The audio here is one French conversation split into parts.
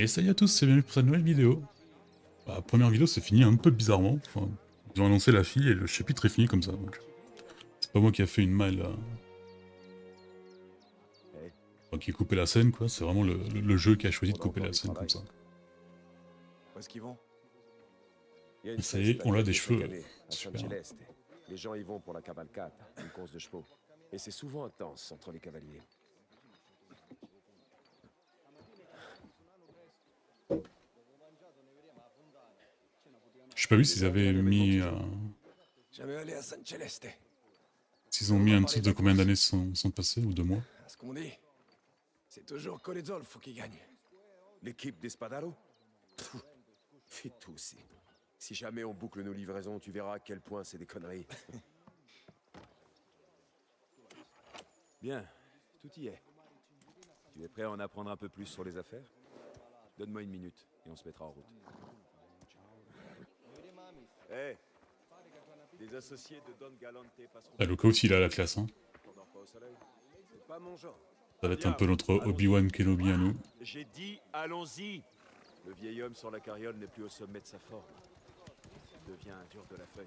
Et ça y est à tous, c'est bienvenue pour cette nouvelle vidéo. La première vidéo s'est finie un peu bizarrement. Enfin, ils ont annoncé la fille et le chapitre est fini comme ça. Donc, c'est pas moi qui a fait une malle, qui a coupé la scène, quoi. C'est vraiment le jeu qui a choisi de couper la scène comme ça. Où est-ce qu'ils vont? Et ça y est, on a des cheveux. Super. Les gens y vont pour la cavalcade, une course de chevaux. Et c'est souvent intense entre les cavaliers. J'ai pas vu s'ils avaient mis. Jamais allé à San Celeste. S'ils ont mis un titre de combien d'années sont passées ou de mois. À ce qu'on dit, c'est toujours Colezolfo qui gagne. L'équipe des Spadaro? Fais tout aussi. Si jamais on boucle nos livraisons, tu verras à quel point c'est des conneries. Bien, tout y est. Tu es prêt à en apprendre un peu plus sur les affaires? Donne-moi une minute et on se mettra en route. Hé, des associés de Don Galante passeront... Ah, Luca aussi il a la classe, hein. C'est pas mon genre. Ça va être un peu notre Obi-Wan Kenobi à nous. J'ai dit, allons-y. Le vieil homme sur la carriole n'est plus au sommet de sa forme. Il devient un dur de la feuille.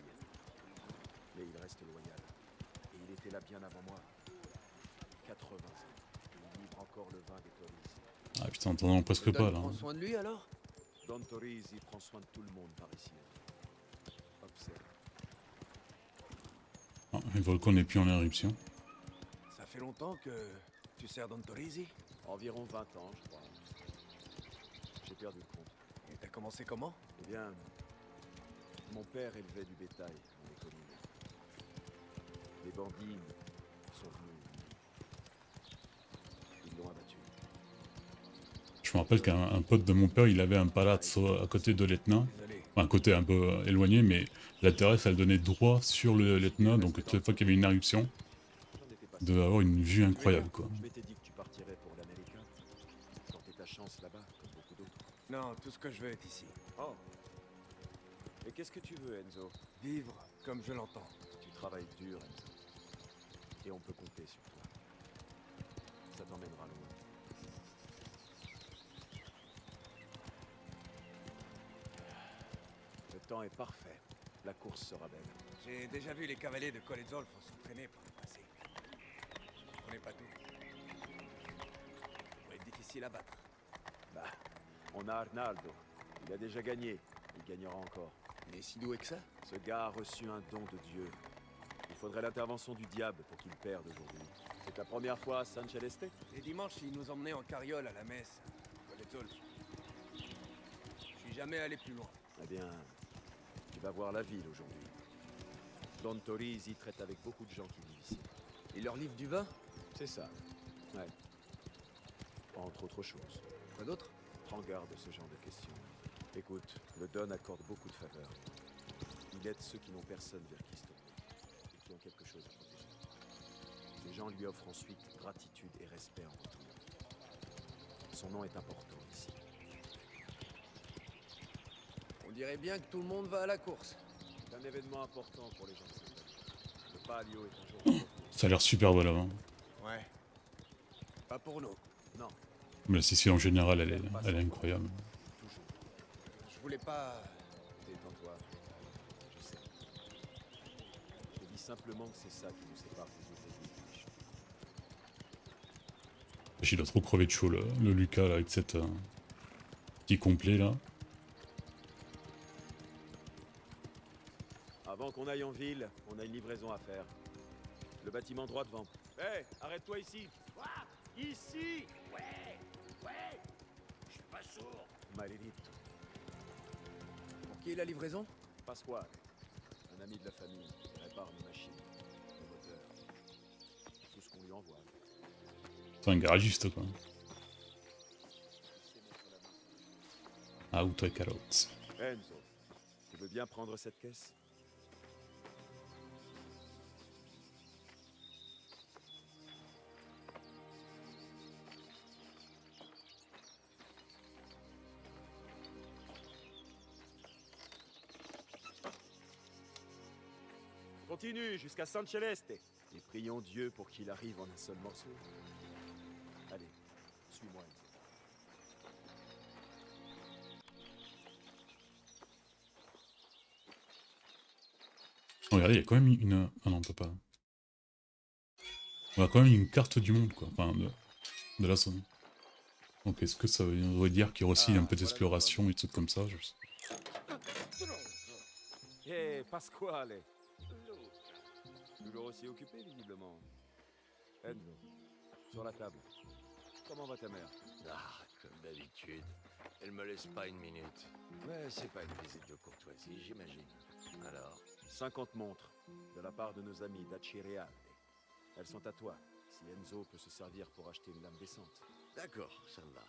Mais il reste loyal. Et il était là bien avant moi. 80 ans. Il livre encore le vin des Torisi. Ah putain, t'en as presque pas là. Prends soin de lui alors? Don Torisi prend soin de tout le monde par ici. Observe. Ah, le volcan n'est plus en éruption. Ça fait longtemps que tu sers Don Torisi? Environ 20 ans, je crois. J'ai perdu le compte. Et t'as commencé comment? Eh bien, mon père élevait du bétail dans les collines. Les bandits sont venus. Ils l'ont abattu. Je me rappelle qu'un pote de mon père, il avait un palazzo à côté de l'Etna. Désolé. Enfin, un côté un peu éloigné, mais la terrasse, elle donnait droit sur l'Etna, donc chaque fois qu'il y avait une éruption, il devait avoir une vue incroyable, quoi. Je m'étais dit que tu partirais pour l'américain. Tenter ta chance là-bas, comme beaucoup d'autres. Non, tout ce que je veux est ici. Oh. Et qu'est-ce que tu veux, Enzo? Vivre comme je l'entends. Tu travailles dur, Enzo. Et on peut compter sur toi. Ça t'emmènera loin. Le temps est parfait. La course sera belle. J'ai déjà vu les cavaliers de Colezolfo s'entraîner par le passé. Je comprenais pas tout. Ça pourrait être difficile à battre. Bah, on a Arnaldo. Il a déjà gagné. Il gagnera encore. Il est si doué que ça? Ce gars a reçu un don de Dieu. Il faudrait l'intervention du diable pour qu'il perde aujourd'hui. C'est ta première fois à San Celeste? Les dimanches, il nous emmenait en carriole à la messe. Colezolfo. Je suis jamais allé plus loin. Eh bien, tu vas voir la ville aujourd'hui. Don Torisi traite avec beaucoup de gens qui vivent ici. Il leur livre du vin? C'est ça. Ouais. Entre autres choses. Quoi d'autre? Prends garde de ce genre de questions. Écoute, le Don accorde beaucoup de faveurs. Il aide ceux qui n'ont personne vers qui se tourner. Et qui ont quelque chose à protéger. Les gens lui offrent ensuite gratitude et respect en retour. Son nom est important ici. On dirait bien que tout le monde va à la course. C'est un événement important pour les gens de cette ville. Le Palio est un jour... Ça a l'air super beau là-bas. Ouais. Pas pour nous. Non, Mais la Sicile en général, elle est incroyable. toujours. Je voulais pas... Détends-toi. Je sais. Je te dis simplement que c'est ça qui nous sépare des autres villes. Il doit trop crever de chaud, le Lucas, là, avec cette petit complet là. Avant qu'on aille en ville, on a une livraison à faire. Le bâtiment droit devant. Hé, arrête-toi ici. Quoi? Ici? Ouais, ouais. Je suis pas sourd. Maledetto. Pour qui est la livraison? Pasquale, un ami de la famille, qui répare nos machines, nos moteurs. Tout ce qu'on lui envoie. C'est un garagiste, quoi. Auto et carottes. Enzo, tu veux bien prendre cette caisse? Continue jusqu'à San Celeste. Et prions Dieu pour qu'il arrive en un seul morceau. Allez, suis-moi. Enzo. Oh, regardez, il y a quand même une... Ah non, on peut pas. On a quand même une carte du monde, quoi. Enfin, de la zone. Donc est-ce que ça veut dire qu'il y aura aussi un peu d'exploration et des trucs comme ça, je sais. Hé, Pasquale. Toujours aussi occupé, visiblement. Enzo, sur la table. Comment va ta mère? Ah, comme d'habitude. Elle me laisse pas une minute. Mais c'est pas une visite de courtoisie, j'imagine. Alors, 50 montres, de la part de nos amis d'Acireale. Elles sont à toi, si Enzo peut se servir pour acheter une lame décente. d'accord, ça me va.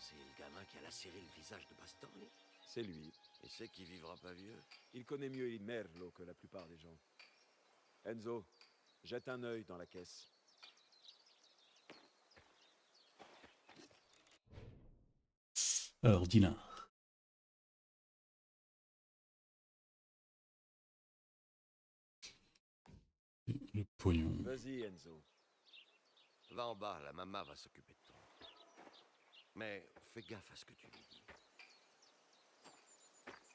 C'est le gamin qui a lacéré le visage de Bastoni. C'est lui. Et c'est qui vivra pas vieux. Il connaît mieux il Merlo que la plupart des gens. Enzo, jette un œil dans la caisse. Alors, dinar. Le pognon. Vas-y, Enzo. Va en bas, la maman va s'occuper de toi. Mais fais gaffe à ce que tu lui dis.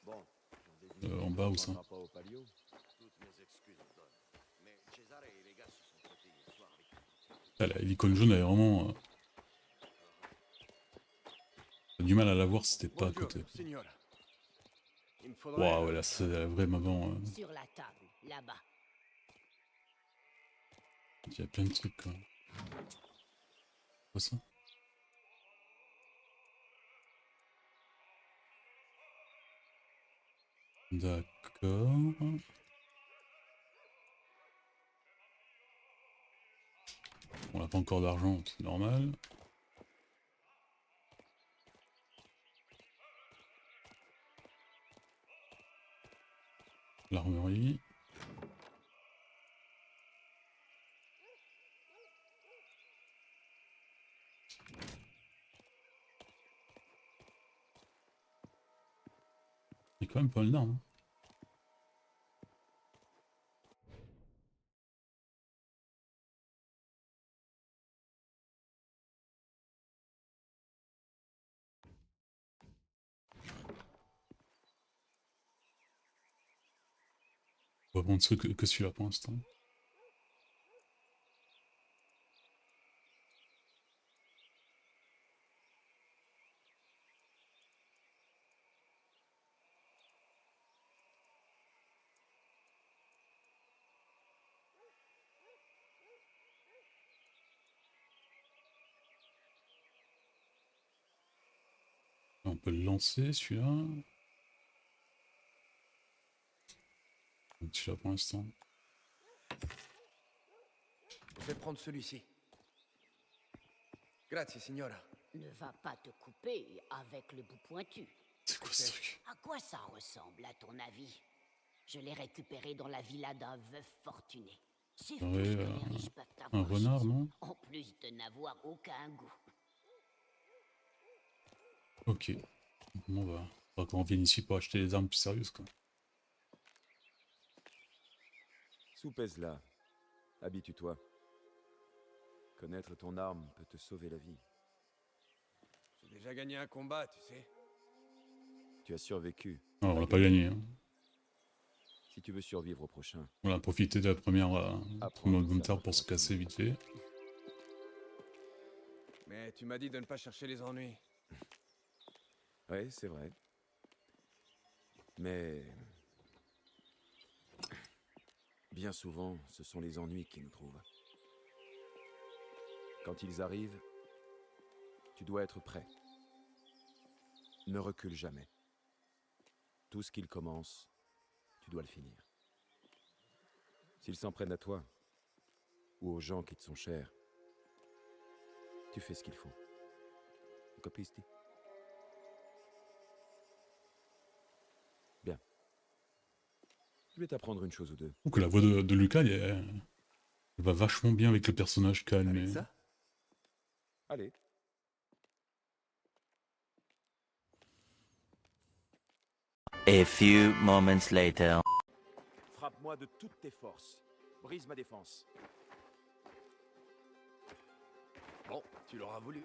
Bon, j'en déduis En que bas, tu où ça? prendras pas au palio. Toutes mes excuses, Don. Mais Cesare et les gars se sont traités hier soir avec une... Ah, l'icône jaune, elle est vraiment... J'ai du mal à la voir si c'était pas à côté. signora. Il me faudrait... Waouh, là, c'est la vraie maman. Sur la table, là-bas. Il y a plein de trucs, quoi. Quoi ça? D'accord. On n'a pas encore d'argent, c'est normal. L'armerie. Il y a quand même pas mal d'armes. Hein. On va prendre ce que celui-là pour l'instant. On peut le lancer celui-là. Donc celui-là pour l'instant. Je vais prendre celui-ci. Grazie, signora. Ne va pas te couper avec le bout pointu. C'est quoi ce truc? À quoi ça ressemble, à ton avis? Je l'ai récupéré dans la villa d'un veuf fortuné. C'est tout ce que les riches peuvent Un avoir renard, chez eux, non? en plus de n'avoir aucun goût. Ok. Bon bah, faudra qu'on vienne ici pour acheter des armes plus sérieuses, quoi. Soupèse-la. Habitue-toi. Connaître ton arme peut te sauver la vie. J'ai déjà gagné un combat, tu sais. Tu as survécu. Non, on l'a pas gagné. Hein. Si tu veux survivre au prochain, On a profité de la première Apprendre montagne ça, pour se casser vite fait. Mais tu m'as dit de ne pas chercher les ennuis. ouais, c'est vrai. Mais bien souvent, ce sont les ennuis qui nous trouvent. Quand ils arrivent, tu dois être prêt. Ne recule jamais. Tout ce qu'ils commencent, tu dois le finir. S'ils s'en prennent à toi, ou aux gens qui te sont chers, tu fais ce qu'il faut. Capisti? Bien. Je vais t'apprendre une chose ou deux. Je trouve que la voix de Lucas, elle va vachement bien avec le personnage calme. Avec Et... ça? Allez. A few moments later. Frappe Équipe-moi de toutes tes forces. Brise ma défense. Bon, tu l'auras voulu.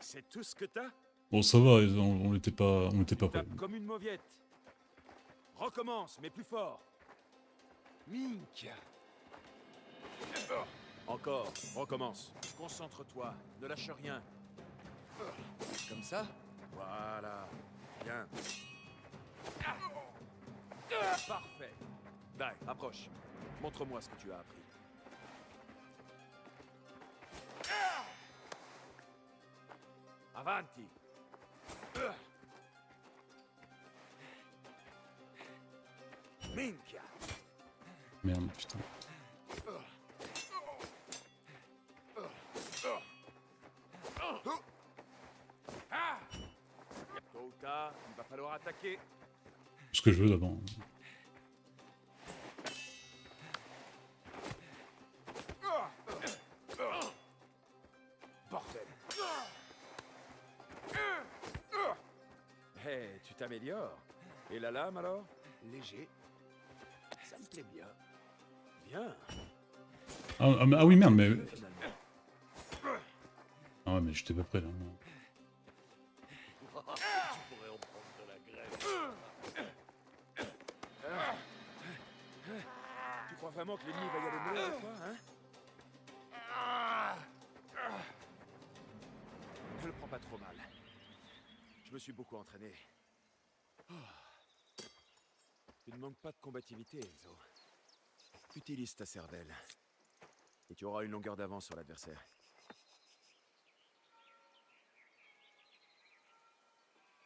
C'est tout ce que t'as? Bon, ça va, on n'était pas prêts. Tape comme une mauviette. Recommence, mais plus fort. Mink. Encore, recommence. Concentre-toi, ne lâche rien. Comme ça? Voilà. Bien. Parfait. Dai, approche. Montre-moi ce que tu as appris. Avanti. Minchia. Merde, putain. Tôt ou tard, il va falloir attaquer. Ce que je veux d'abord. Bordel. Hé, tu t'améliores. Et la lame alors? Léger. Ça me plaît bien. Bien. Ah oui, merde, mais... Finalement. Ah ouais, mais j'étais pas prêt, là. Tu pourrais en prendre de la graine. Tu crois vraiment que l'ennemi va y aller mollo avec toi, hein? Ne le prends pas trop mal. Je me suis beaucoup entraîné. Oh. Tu ne manques pas de combativité, Enzo. Utilise ta cervelle. Et tu auras une longueur d'avance sur l'adversaire.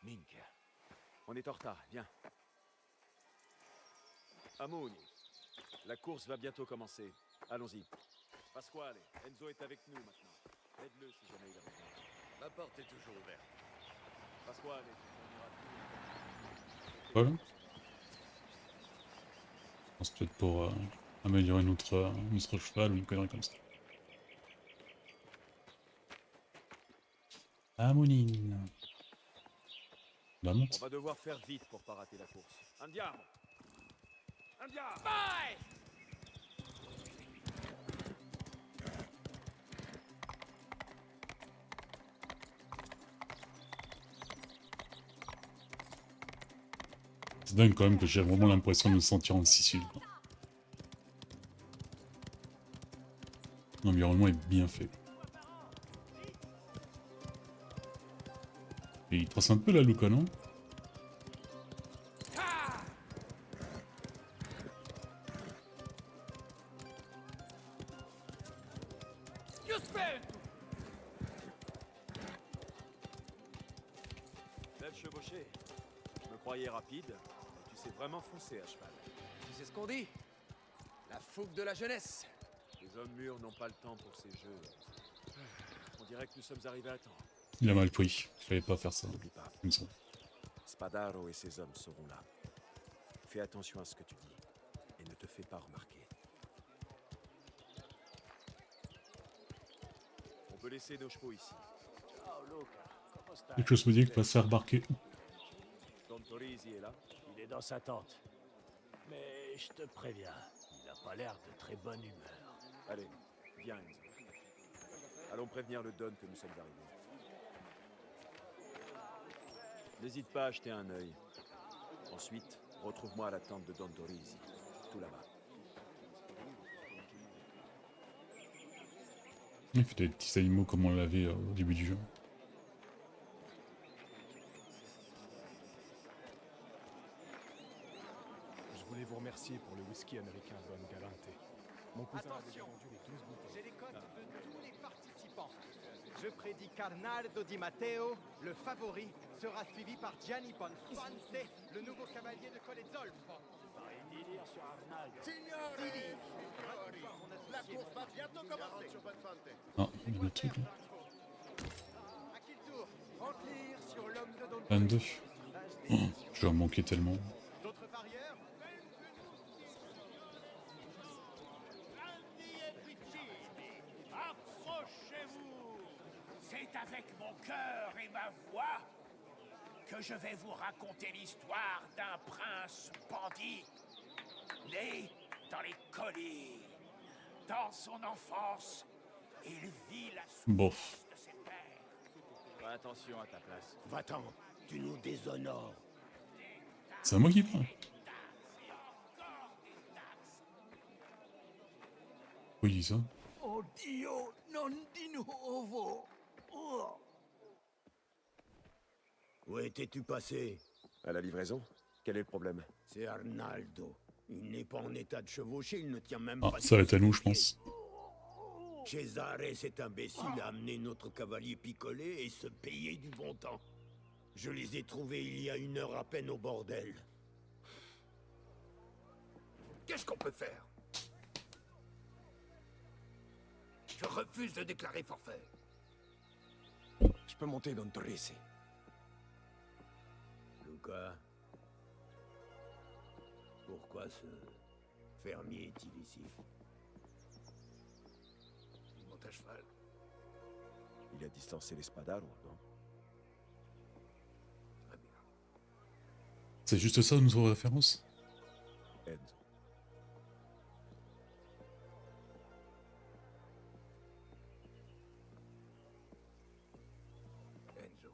Mink. On est en retard, viens. Amoni. La course va bientôt commencer. Allons-y. Pasquale, Enzo est avec nous maintenant. Aide-le si jamais il a besoin. Ma porte est toujours ouverte. Pasquale, tu fourniras tout. Voilà. Je pense peut-être pour améliorer notre cheval ou une connerie comme ça. Amonine. La On monte. va devoir faire vite pour pas rater la course. Andiamo! Andiamo! C'est dingue quand même que j'ai vraiment l'impression de me sentir en Sicile. Quoi. L'environnement est bien fait. Et il trace un peu la Luca, non? Belle chevauchée. Je me croyais rapide, mais tu sais vraiment foncer à cheval. Tu sais ce qu'on dit? La fougue de la jeunesse. Les hommes mûrs n'ont pas le temps pour ces jeux. On dirait que nous sommes arrivés à temps. Il a mal pris. Il fallait pas faire ça. N'oublie pas, Comme ça. Spadaro et ses hommes seront là. Fais attention à ce que tu dis et ne te fais pas remarquer. On peut laisser nos chevaux ici. Quelque chose me dit qu'il va se faire remarquer. Don Torisi est là. Il est dans sa tente. Mais je te préviens, il n'a pas l'air de très bonne humeur. Allez, viens Enzo. Allons prévenir le Don que nous sommes arrivés. N'hésite pas à jeter un œil. Ensuite, retrouve-moi à la tente de Don Torisi, tout là-bas. Il fait des petits animaux comme on l'avait au début du jeu. Je voulais vous remercier pour le whisky américain Don Galante. Mon cousin a déjà vendu les 12 bouteilles. J'ai les codes de tous les participants. Je prédis qu'Arnaldo Di Matteo, le favori, sera suivi par Gianni Bonfante, le nouveau cavalier de Colezzolfo. Pareil délire sur Arnaldo. La course va bientôt commencer. Ah, il y a le truc là. À qui le tour? Remplir sur l'homme de Don 22. Oh, je vais en manquer tellement. D'autres parieurs? Approchez-vous. C'est avec mon cœur et ma voix que je vais vous raconter l'histoire d'un prince bandit, né dans les collines. Dans son enfance, il vit la Bon. souffrance de ses pères. Fais attention à ta place. Va-t'en, tu nous déshonores. C'est à moi qui parle. Oui, ça. Oh Dio, non di nuovo. Oh. Où étais-tu passé? À la livraison? Quel est le problème? C'est Arnaldo. Il n'est pas en état de chevaucher, il ne tient même Ah, pas... ça va être à nous, je pense. Cesare, cet imbécile, a amené notre cavalier picolé et se payer du bon temps. Je les ai trouvés il y a 1 heure à peine au bordel. Qu'est-ce qu'on peut faire? Je refuse de déclarer forfait. Je peux monter dans Torrisi. Luca, pourquoi ce fermier est-il ici? Il monte à cheval. Il a distancé les Spadaro, non? Très bien. C'est juste ça, nos références? Enzo. Enzo.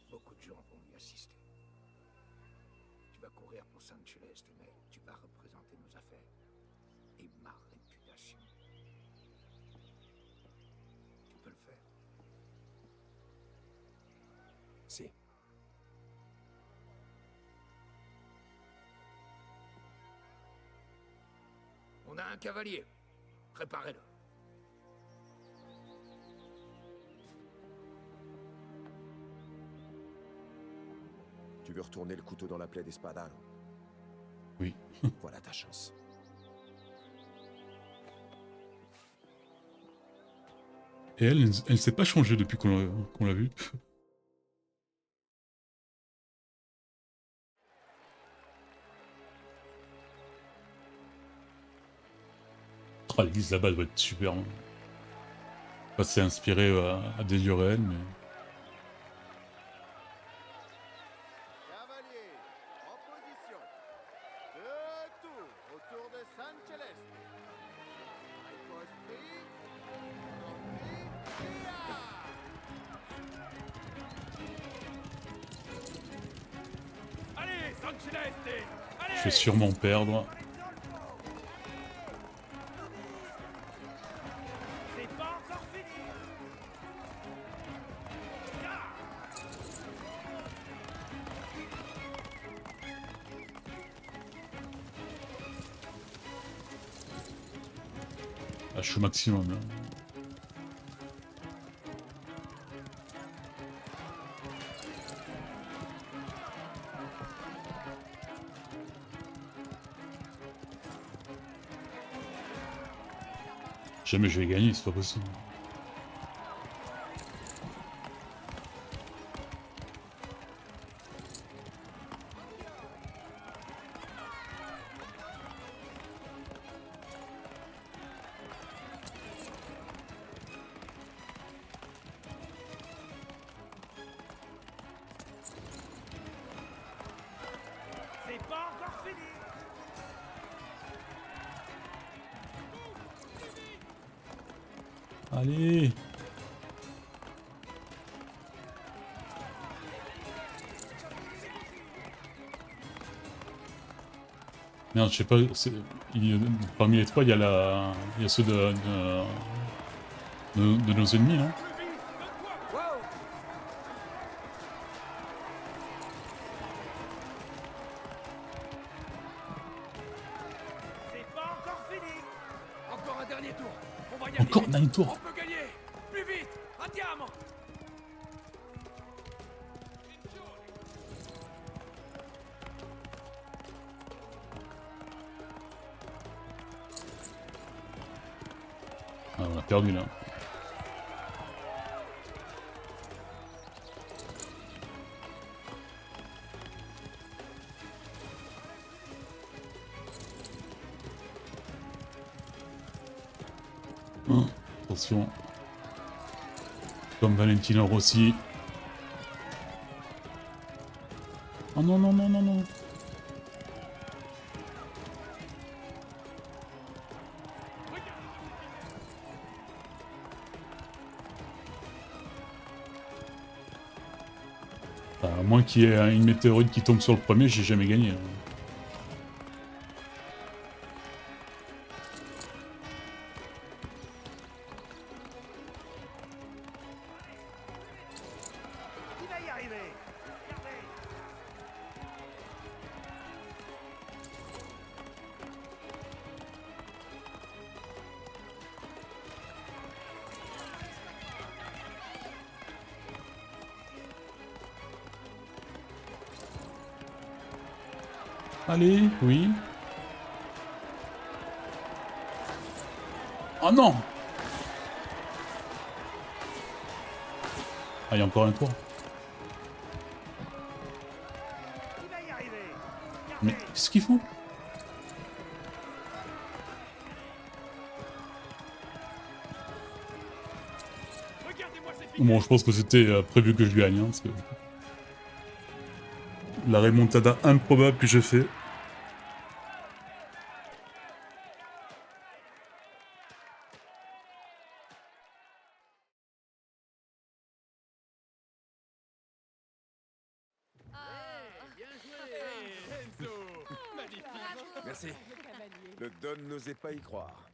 Beaucoup de gens vont y assister. Tu vas courir pour San Celeste, mais tu vas représenter nos affaires et ma réputation. Tu peux le faire. Si. On a un cavalier. Préparez-le. Tu veux retourner le couteau dans la plaie des Spadaro? Oui. Voilà ta chance. Et elle s'est pas changée depuis qu'on l'a vue. Oh, l'église là-bas doit être super. Hein. Enfin, c'est inspiré à des lieux réels, mais... Cavalier, en position. Deux tours autour de San Celeste. Allez, San Celeste! Allez! Je vais sûrement perdre. C'est pas encore fini. Ah, je suis au maximum là. Jamais je vais gagner, c'est pas possible. C'est pas encore fini. Allez! Merde, je sais pas, parmi les trois, il y a ceux de nos ennemis, non? C'est pas encore fini. Encore un dernier tour. On va y aller. Encore un tour! On peut gagner. Plus vite. Andiamo. Ah, on a perdu là. Attention. Comme Valentino Rossi, Oh non, non, non, non, non. Enfin, à moins qu'il y ait une météorite qui tombe sur le premier, j'ai jamais gagné. Hein. Il va y arriver. Regardez. Allez, oui. Oh non! Ah, il y a encore un tour. Il va y arriver. Mais qu'est-ce qu'il faut? Bon, je pense que c'était prévu que je gagne, hein, parce que... La remontada improbable que je fais. Merci. Le Don n'osait pas y croire.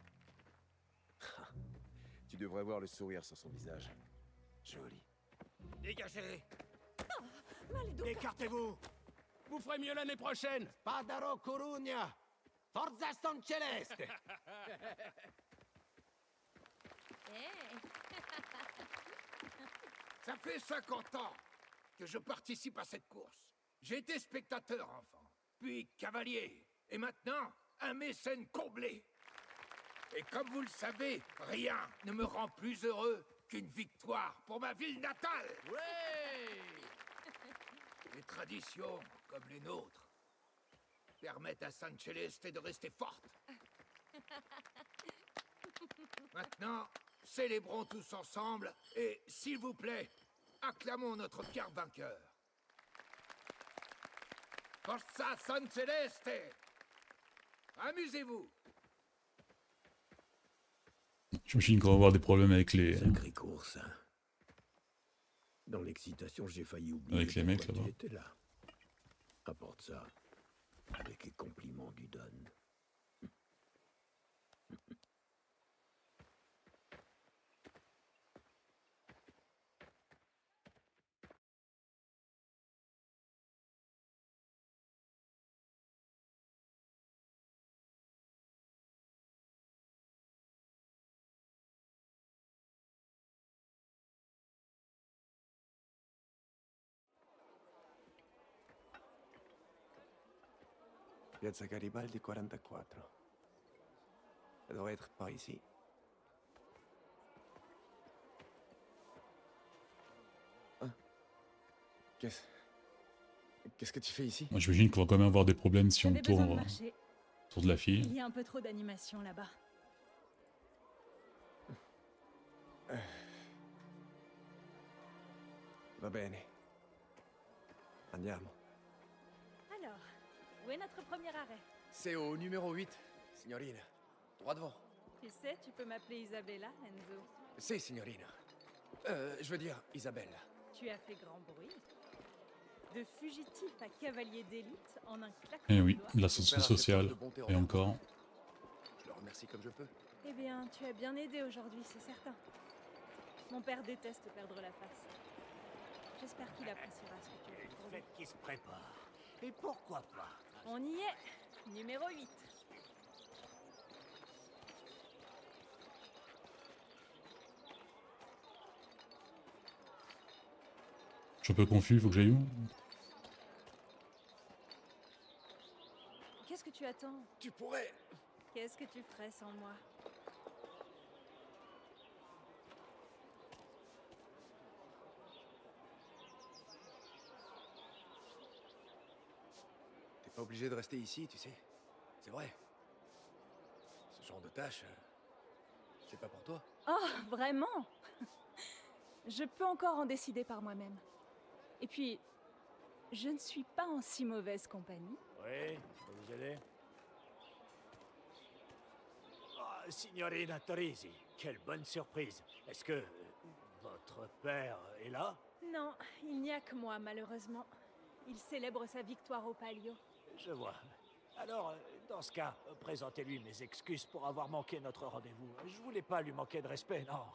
Tu devrais voir le sourire sur son visage. Joli. Dégagez. Écartez-vous. Vous ferez mieux l'année prochaine. Padaro Corugna! Forza San Celeste! Ça fait 50 ans que je participe à cette course. J'ai été spectateur enfant, puis cavalier, et maintenant un mécène comblé. Et comme vous le savez, rien ne me rend plus heureux qu'une victoire pour ma ville natale. Les traditions, comme les nôtres, permettent à San Celeste de rester forte. Maintenant, célébrons tous ensemble et, s'il vous plaît, acclamons notre fier vainqueur. Forza San Celeste! Amusez-vous! J'imagine qu'on va avoir des problèmes avec les... Sacrée course. Hein. Dans l'excitation, j'ai failli oublier Avec les mecs, pourquoi là-bas. tu étais là. Apporte ça. Avec les compliments du Don. Piazza Garibaldi 44. Ça devrait être par ici. Hein? Qu'est-ce que tu fais ici? Moi, j'imagine qu'on va quand même avoir des problèmes si on J'avais besoin de tourne marcher. autour de la fille. Il y a un peu trop d'animation là-bas. Va bene. Andiamo. Alors, où est notre premier arrêt? C'est au numéro 8, signorine. Droit devant. Tu sais, tu peux m'appeler Isabella, Enzo. Si, signorine. Je veux dire, Isabelle. Tu as fait grand bruit. De fugitif à cavalier d'élite en un claquement Eh de oui, doigts. de l'ascension sociale. Et encore. Je le remercie comme je peux. Eh bien, tu as bien aidé aujourd'hui, c'est certain. Mon père déteste perdre la face. J'espère qu'il appréciera ce que tu as fait pour lui. Faites qui se prépare. Et pourquoi pas? On y est. Numéro 8. Je suis un peu confus, faut que j'aille où? Qu'est-ce que tu attends? Tu pourrais... Qu'est-ce que tu ferais sans moi? T'es pas obligé de rester ici, tu sais. C'est vrai. Ce genre de tâche, c'est pas pour toi. Oh, vraiment? Je peux encore en décider par moi-même. Et puis, Je ne suis pas en si mauvaise compagnie. Oui, je peux vous aider? Oh, signorina Torrisi, quelle bonne surprise. Est-ce que votre père est là? Non, il n'y a que moi, malheureusement. Il célèbre sa victoire au Palio. Je vois. Alors, dans ce cas, présentez-lui mes excuses pour avoir manqué notre rendez-vous. Je voulais pas lui manquer de respect, non.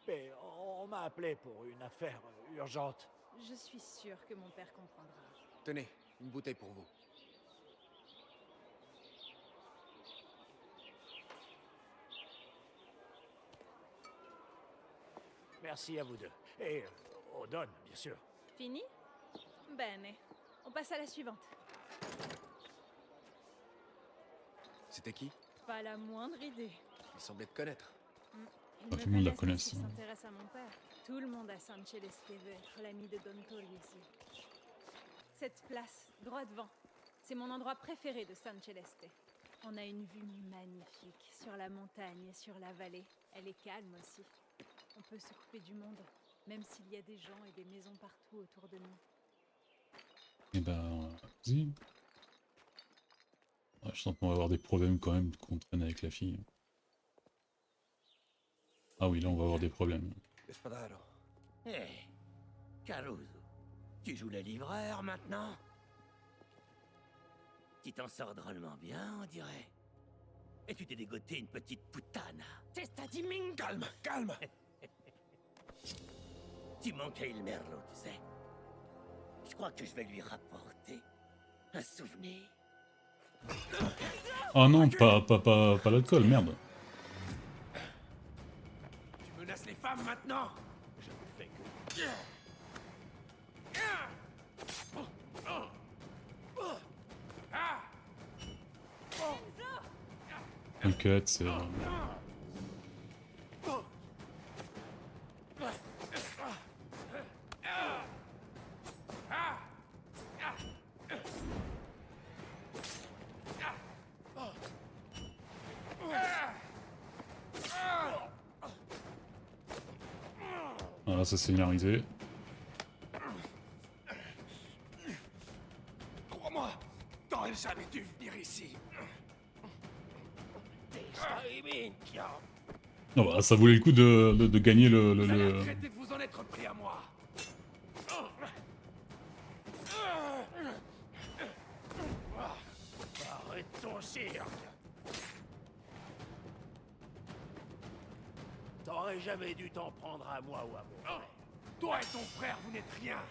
Mais on m'a appelé pour une affaire urgente. Je suis sûre que mon père comprendra. Tenez, une bouteille pour vous. Merci à vous deux. Et au Don, bien sûr. Fini? Bene. On passe à la suivante. C'était qui? Pas la moindre idée. Il semblait te connaître. Ils Pas me tout le monde la connaissent connaît. parce qu'ils s'intéressent à mon père. Tout le monde à San Celeste veut être l'ami de Don Torriesi. Cette place, droit devant, c'est mon endroit préféré de San Celeste. On a une vue magnifique sur la montagne et sur la vallée. Elle est calme aussi. On peut se couper du monde, même s'il y a des gens et des maisons partout autour de nous. Et ben, vas-y. Ouais, je sens qu'on va avoir des problèmes quand même qu'on traîne avec la fille. Ah oui, là on va avoir des problèmes. Espadaro. Hé, Caruso, tu joues le livreur maintenant? Tu t'en sors drôlement bien, on dirait. Et tu t'es dégoté une petite putana. Testa di minchia. Calme, calme. Tu manques à Il Merlo, tu sais. Je crois que je vais lui rapporter un souvenir. Oh non, pas l'alcool, merde. Tu menaces les femmes maintenant? Je ne fais que... T'inquiète, c'est... Voilà, ça s'est scénarisé. Crois-moi, t'aurais jamais dû venir ici. Non bah ça vaut le coup de gagner le... Vous allez regretter de vous en être pris à moi. Arrête ton cirque. T'aurais jamais dû t'en prendre à moi ou à mon frère. Toi et ton frère, vous n'êtes rien.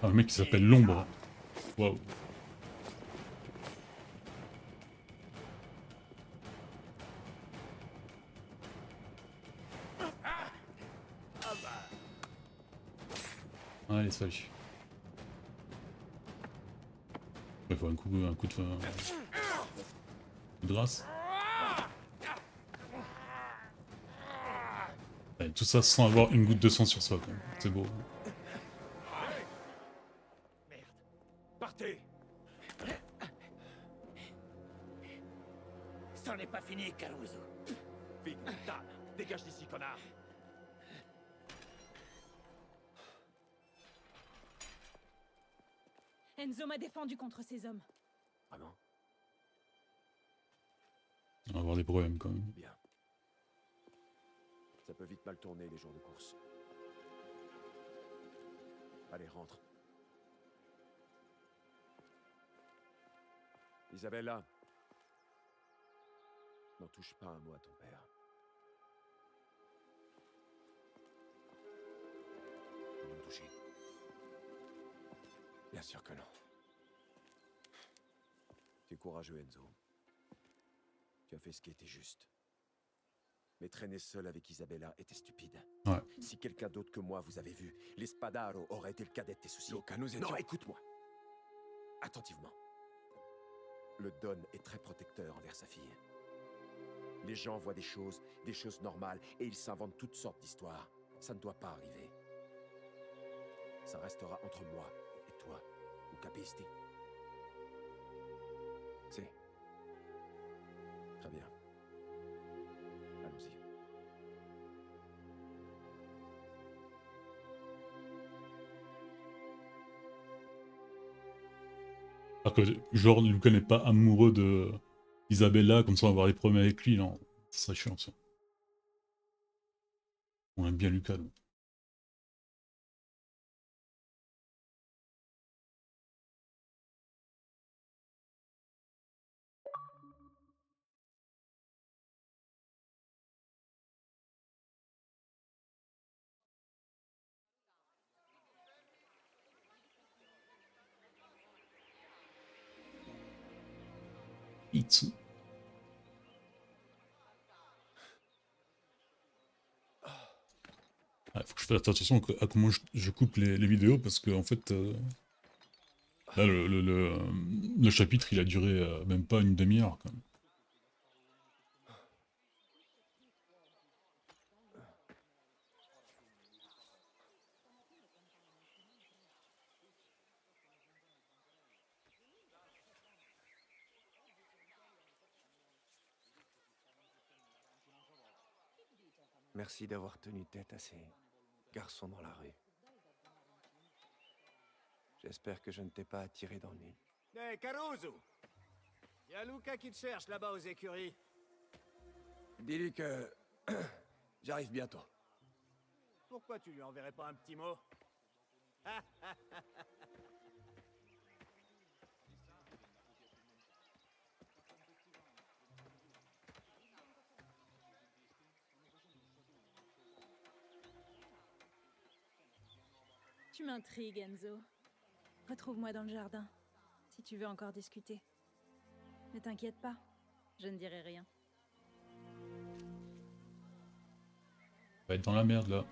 Ah, le mec qui s'appelle l'ombre. Waouh. Allez, salut. Il faut un coup de grâce. Et tout ça sans avoir une goutte de sang sur soi, quand même. C'est beau. Merde. Partez. C'en est pas fini, Caruso. Vite, Dan, dégage d'ici, connard. Enzo m'a défendu contre ces hommes. Vraiment? On va avoir des problèmes, quand même. Bien. Ça peut vite mal tourner les jours de course. Allez, rentre. Isabella. N'en touche pas un mot à ton père. Ils l'ont touché. Bien sûr que non. Tu es courageux, Enzo. Tu as fait ce qui était juste. Mais traîner seul avec Isabella était stupide. Ouais. Si quelqu'un d'autre que moi vous avez vu, l'Espadaro aurait été le cadet de tes soucis. Luca, nous étions... Non, écoute-moi. Attentivement. Le Don est très protecteur envers sa fille. Les gens voient des choses normales, et ils s'inventent toutes sortes d'histoires. Ça ne doit pas arriver. Ça restera entre moi et toi. Ou capisti? Si. Très bien. Alors que, genre, Luca n'est pas amoureux de Isabella, comme ça on va avoir des problèmes avec lui, non. Ça serait chiant, ça. On aime bien Luca, donc. Itsu. Ah, faut que je fasse attention à comment je coupe les vidéos parce que en fait là le chapitre il a duré même pas une demi-heure quand même. Merci d'avoir tenu tête à ces garçons dans la rue. J'espère que je ne t'ai pas attiré d'ennui. Hé, Caruso! Y a Luca qui te cherche là-bas aux écuries. Dis-lui que j'arrive bientôt. Pourquoi tu lui enverrais pas un petit mot? Tu m'intrigues, Enzo. Retrouve-moi dans le jardin, si tu veux encore discuter. Ne t'inquiète pas, je ne dirai rien. On va être dans la merde là.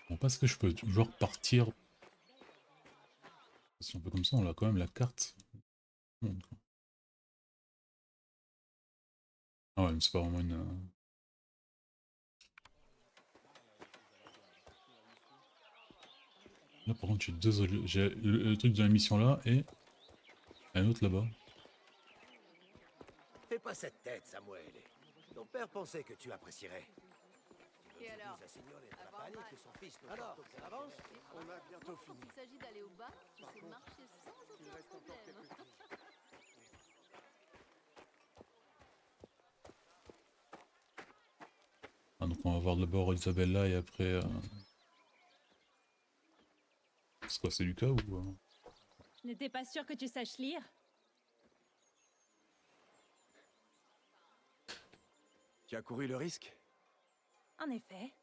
Bon, parce que je peux toujours partir. Si on peut comme ça, on a quand même la carte. Ah ouais, mais c'est pas vraiment une... Là par contre j'ai deux... J'ai le truc de la mission là et... un autre là-bas. Fais pas cette tête, Samuel. Ton père pensait que tu apprécierais. Et alors Alors, ça avance? On a bientôt Quand fini. il s'agit d'aller au bar, tu sais marcher sans aucun problème. Ah, donc on va voir d'abord Isabella et après... C'est quoi, c'est Lucas ou... N'étais pas sûr que tu saches lire? Tu as couru le risque? En effet.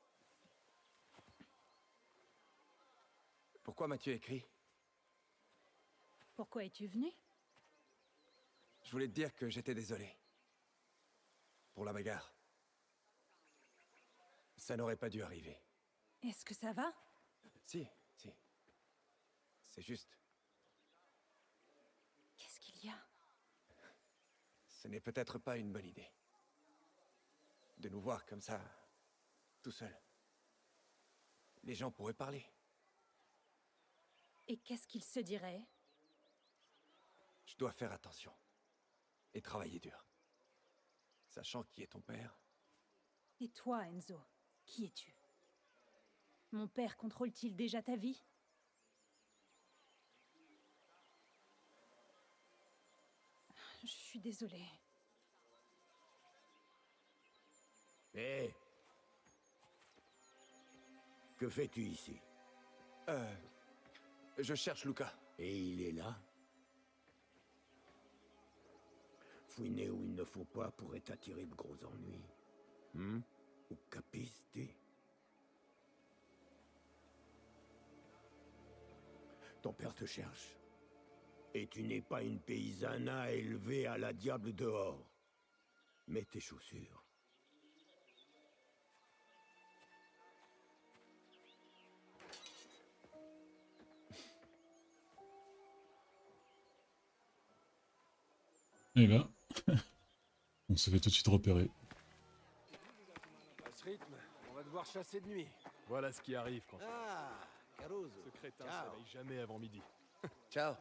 Pourquoi m'as-tu écrit? Pourquoi es-tu venu? Je voulais te dire que j'étais désolé. Pour la bagarre. Ça n'aurait pas dû arriver. Est-ce que ça va? Si, si. C'est juste. Qu'est-ce qu'il y a? Ce n'est peut-être pas une bonne idée. De nous voir comme ça, tout seul. Les gens pourraient parler. Et qu'est-ce qu'il se dirait? Je dois faire attention. Et travailler dur. Sachant qui est ton père. Et toi, Enzo, qui es-tu? Mon père contrôle-t-il déjà ta vie? Je suis désolée. Hé! Que fais-tu ici? Je cherche Luca. Et il est là? Fouiner où il ne faut pas pourrait t'attirer de gros ennuis. Ou capiste? Ton père te cherche. Et tu n'es pas une paysanne élevée à la diable dehors. Mets tes chaussures. Eh ben... on s'est fait tout de suite repérer. À ce rythme, on va devoir chasser de nuit. Voilà ce qui arrive quand Caruso. ce crétin Ciao. s'éveille jamais avant midi. Ciao.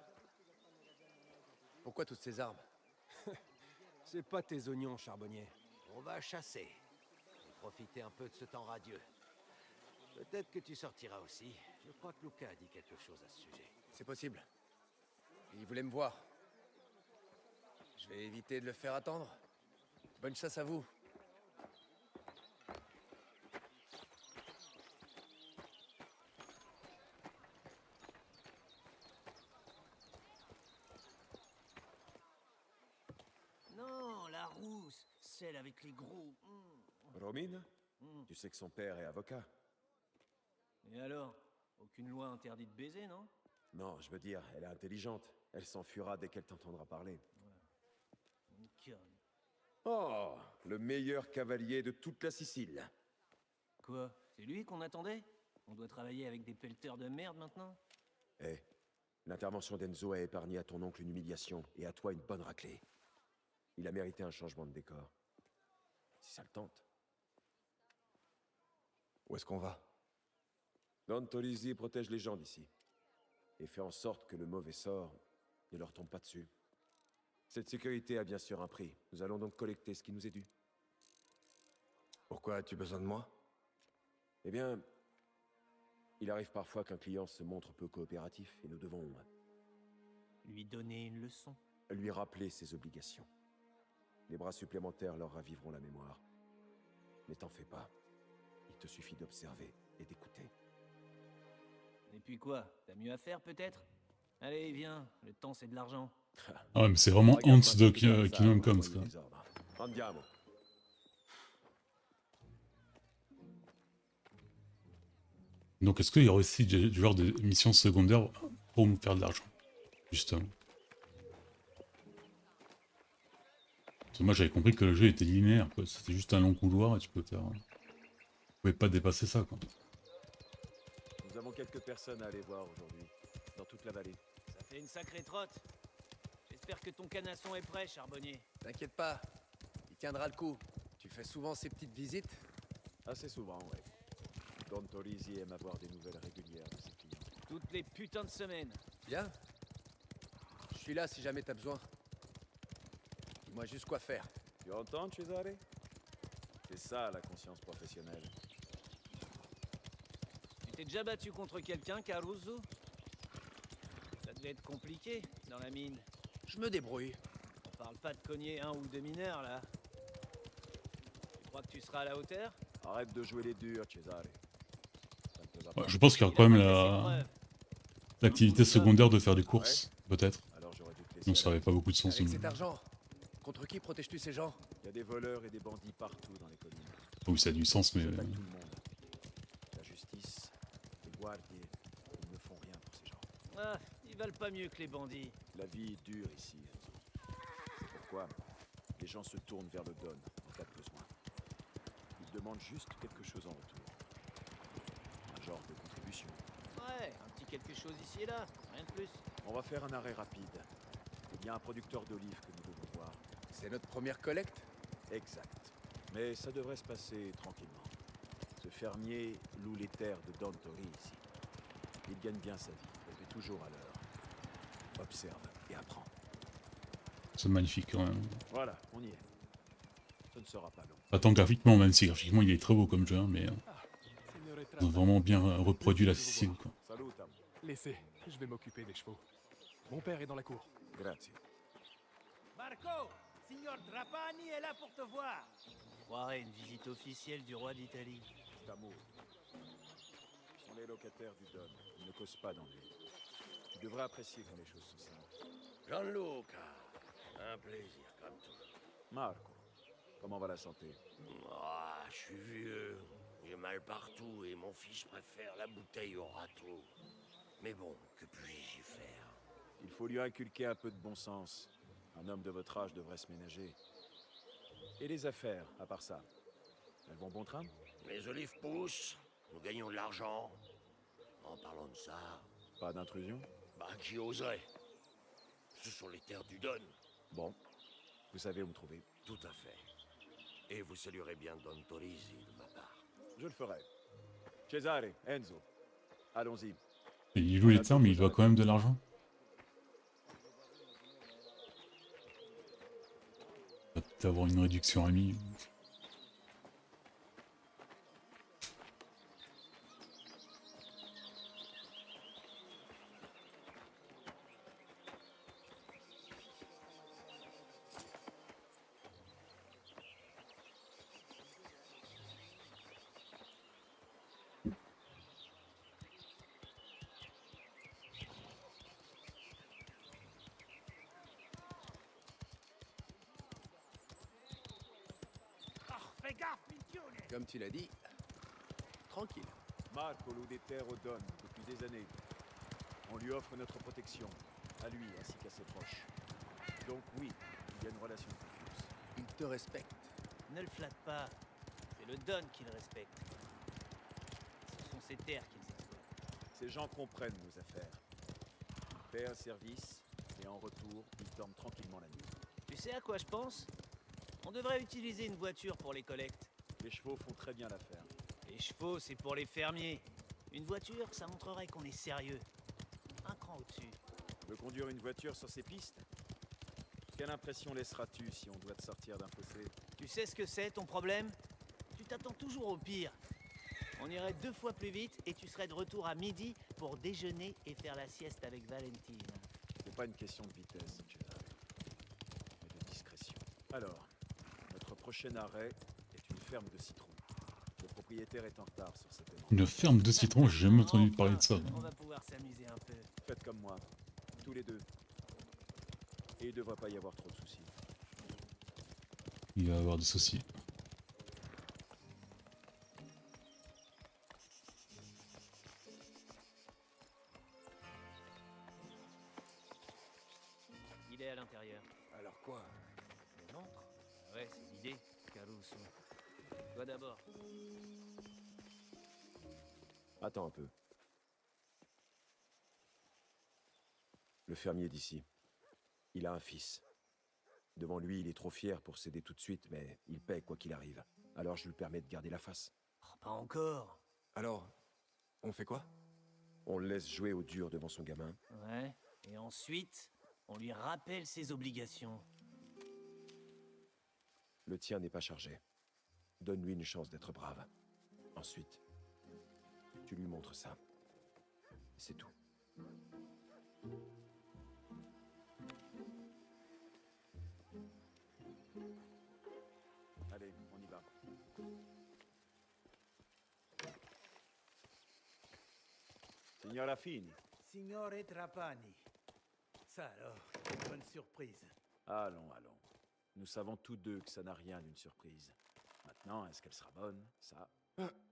Pourquoi toutes ces armes? C'est pas tes oignons, charbonnier. On va chasser. Et profiter un peu de ce temps radieux. Peut-être que tu sortiras aussi. Je crois que Luca a dit quelque chose à ce sujet. C'est possible. Il voulait me voir. Je vais éviter de le faire attendre. Bonne chasse à vous. Non, la rousse, celle avec les gros. Romine? Tu sais que son père est avocat. Et alors? Aucune loi interdit de baiser, non? Non, je veux dire, elle est intelligente. Elle s'enfuira dès qu'elle t'entendra parler. Une conne. Oh, le meilleur cavalier de toute la Sicile. Quoi? C'est lui qu'on attendait? On doit travailler avec des pelleteurs de merde maintenant? Eh, l'intervention d'Enzo a épargné à ton oncle une humiliation et à toi une bonne raclée. Il a mérité un changement de décor. Si ça le tente. Où est-ce qu'on va? Don Torisi protège les gens d'ici. Et fait en sorte que le mauvais sort ne leur tombe pas dessus. Cette sécurité a bien sûr un prix. Nous allons donc collecter ce qui nous est dû. Pourquoi as-tu besoin de moi? Eh bien, il arrive parfois qu'un client se montre peu coopératif et nous devons Lui donner une leçon. lui rappeler ses obligations. Les bras supplémentaires leur raviveront la mémoire. Mais t'en fais pas. Il te suffit d'observer et d'écouter. Et puis quoi? T'as mieux à faire peut-être? Allez, viens, le temps c'est de l'argent. Ah ouais, mais c'est vraiment Hans de Kingdom Come, quoi. Andiamo. Donc est-ce qu'il y aurait aussi du genre de missions secondaires pour me faire de l'argent? Justement. Parce que moi j'avais compris que le jeu était linéaire, quoi. C'était juste un long couloir et tu peux faire... Tu pouvais pas dépasser ça, quoi. Nous avons quelques personnes à aller voir aujourd'hui, dans toute la vallée. Ça fait une sacrée trotte. J'espère que ton canasson est prêt, charbonnier. T'inquiète pas. Il tiendra le coup. Tu fais souvent ces petites visites? Assez souvent, ouais. Don Torisi aime avoir des nouvelles régulières de ses clients. Toutes les putains de semaines. Bien. Je suis là si jamais t'as besoin. Dis-moi juste quoi faire. Tu entends, Cesare? C'est ça, la conscience professionnelle. Tu t'es déjà battu contre quelqu'un, Caruso? Ça devait être compliqué, dans la mine. Je me débrouille. On parle pas de cogner un ou deux mineurs, là. Tu crois que tu seras à la hauteur? Arrête de jouer les durs, Cesare. Ça ne te va Ouais, pas. je pense qu'il y aura quand même l'activité secondaire de faire des courses, peut-être. Alors j'aurais dû te laisser Donc ça aller. avait pas beaucoup de sens. Avec cet argent, contre qui protèges-tu ces gens? Il y a des voleurs et des bandits partout dans les collines. Oui, ça a du sens, mais... Ils attaquent tout le monde. La justice, les guardiers, ils ne font rien pour ces gens. Ah, ils valent pas mieux que les bandits. La vie est dure ici, Enzo. C'est pourquoi les gens se tournent vers le Don en cas de besoin. Ils demandent juste quelque chose en retour. Un genre de contribution. Ouais, un petit quelque chose ici et là, rien de plus. On va faire un arrêt rapide. Il y a un producteur d'olives que nous devons voir. C'est notre première collecte? Exact. Mais ça devrait se passer tranquillement. Ce fermier loue les terres de Don Tori ici. Il gagne bien sa vie, et fait toujours à l'heure. Observe et apprends. C'est magnifique, quand même. Voilà, on y est. Ce ne sera pas long. Attends, graphiquement, même si graphiquement il est très beau comme jeu, hein, mais... Ils ont vraiment bien reproduit la Sicile, quoi. Salutam. Laissez, je vais m'occuper des chevaux. Mon père est dans la cour. Grazie. Marco, signor Trapani est là pour te voir. Croirais une visite officielle du roi d'Italie. D'amour. Ils sont les locataires du Don. Ils ne causent pas d'ennui. Tu devrais apprécier quand les choses sont simples. Gianluca, un plaisir comme tout. Marco, comment va la santé? Ah, je suis vieux. J'ai mal partout et mon fils préfère la bouteille au râteau. Mais bon, que puis-je y faire? Il faut lui inculquer un peu de bon sens. Un homme de votre âge devrait se ménager. Et les affaires, à part ça, elles vont bon train? Les olives poussent, nous gagnons de l'argent. En parlant de ça... Pas d'intrusion? Bah, qui oserait? Ce sont les terres du Don. Bon, vous savez où me trouver. Tout à fait. Et vous saluerez bien Don Torisi de ma part. Je le ferai. Cesare, Enzo, allons-y. Et il loue les terres, mais il doit quand même de l'argent. d'avoir une réduction amie. Fais gaffe, minchione! Comme tu l'as dit, tranquille. Marco loue des terres au Don depuis des années. On lui offre notre protection, à lui ainsi qu'à ses proches. Donc oui, il y a une relation de confiance. Il te respecte. Ne le flatte pas. C'est le Don qui le respecte. Ce sont ses terres qu'ils exploitent. Ces gens comprennent nos affaires. Ils paient un service, et en retour, ils dorment tranquillement la nuit. Tu sais à quoi je pense? On devrait utiliser une voiture pour les collectes. Les chevaux font très bien l'affaire. Les chevaux, c'est pour les fermiers. Une voiture, ça montrerait qu'on est sérieux. Un cran au-dessus. Tu veux conduire une voiture sur ces pistes? Quelle impression laisseras-tu si on doit te sortir d'un fossé? Tu sais ce que c'est, ton problème? Tu t'attends toujours au pire. On irait 2 fois plus vite et tu serais de retour à midi pour déjeuner et faire la sieste avec Valentine. C'est pas une question de vitesse, Cesare, mais de discrétion. Alors, notre prochain arrêt est une ferme de citrons. Le propriétaire est en retard sur cette paiement. Une ferme de citron, j'ai jamais entendu parler de ça. On va pouvoir s'amuser un peu. Faites comme moi, tous les deux. Et il devrait pas y avoir trop de soucis. Il va y avoir des soucis. Il est à l'intérieur. Alors quoi? On entre? Ouais, c'est l'idée, Caruso. Toi d'abord. Attends un peu. Le fermier d'ici. Il a un fils. Devant lui, il est trop fier pour céder tout de suite, mais il paie quoi qu'il arrive. Alors je lui permets de garder la face. Oh, pas encore. Alors, on fait quoi? On le laisse jouer au dur devant son gamin. Ouais. Et ensuite, on lui rappelle ses obligations. Le tien n'est pas chargé. Donne-lui une chance d'être brave. Ensuite, tu lui montres ça. C'est tout. Allez, on y va. Signora Fini. Signore Trapani. Ça alors, une bonne surprise. Allons, allons. Nous savons tous deux que ça n'a rien d'une surprise. Maintenant, est-ce qu'elle sera bonne? Ça...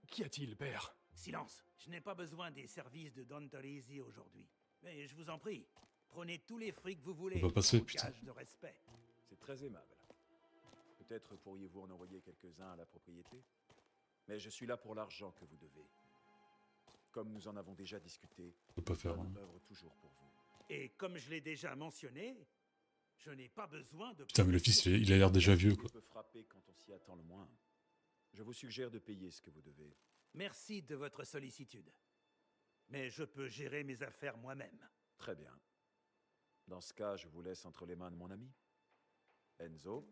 Qu'y a-t-il, père? Silence. Je n'ai pas besoin des services de Don Torrisi aujourd'hui. Mais je vous en prie, prenez tous les fruits que vous voulez. On va passer, en putain. gage de respect. C'est très aimable. Peut-être pourriez-vous en envoyer quelques-uns à la propriété? Mais je suis là pour l'argent que vous devez. Comme nous en avons déjà discuté, Je peux pas faire. on œuvre toujours pour vous. Et comme je l'ai déjà mentionné, je n'ai pas besoin de... Putain, mais le fils, il a l'air déjà vieux, quoi. On peut frapper quand on s'y attend le moins. Je vous suggère de payer ce que vous devez. Merci de votre sollicitude. Mais je peux gérer mes affaires moi-même. Très bien. Dans ce cas, je vous laisse entre les mains de mon ami. Enzo,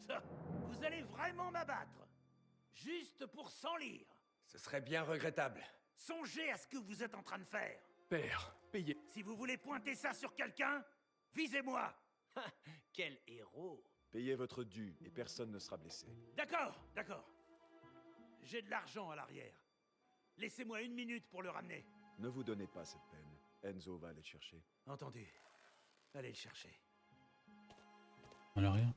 Ça, vous allez vraiment m'abattre? Juste pour 100 lire. Ce serait bien regrettable. Songez à ce que vous êtes en train de faire. Père, payez. Si vous voulez pointer ça sur quelqu'un, visez-moi. Quel héros! payez votre dû et personne ne sera blessé. D'accord, d'accord. J'ai de l'argent à l'arrière. Laissez-moi 1 minute pour le ramener. Ne vous donnez pas cette peine. Enzo va aller le chercher. Entendu. Allez le chercher. À l'arrière.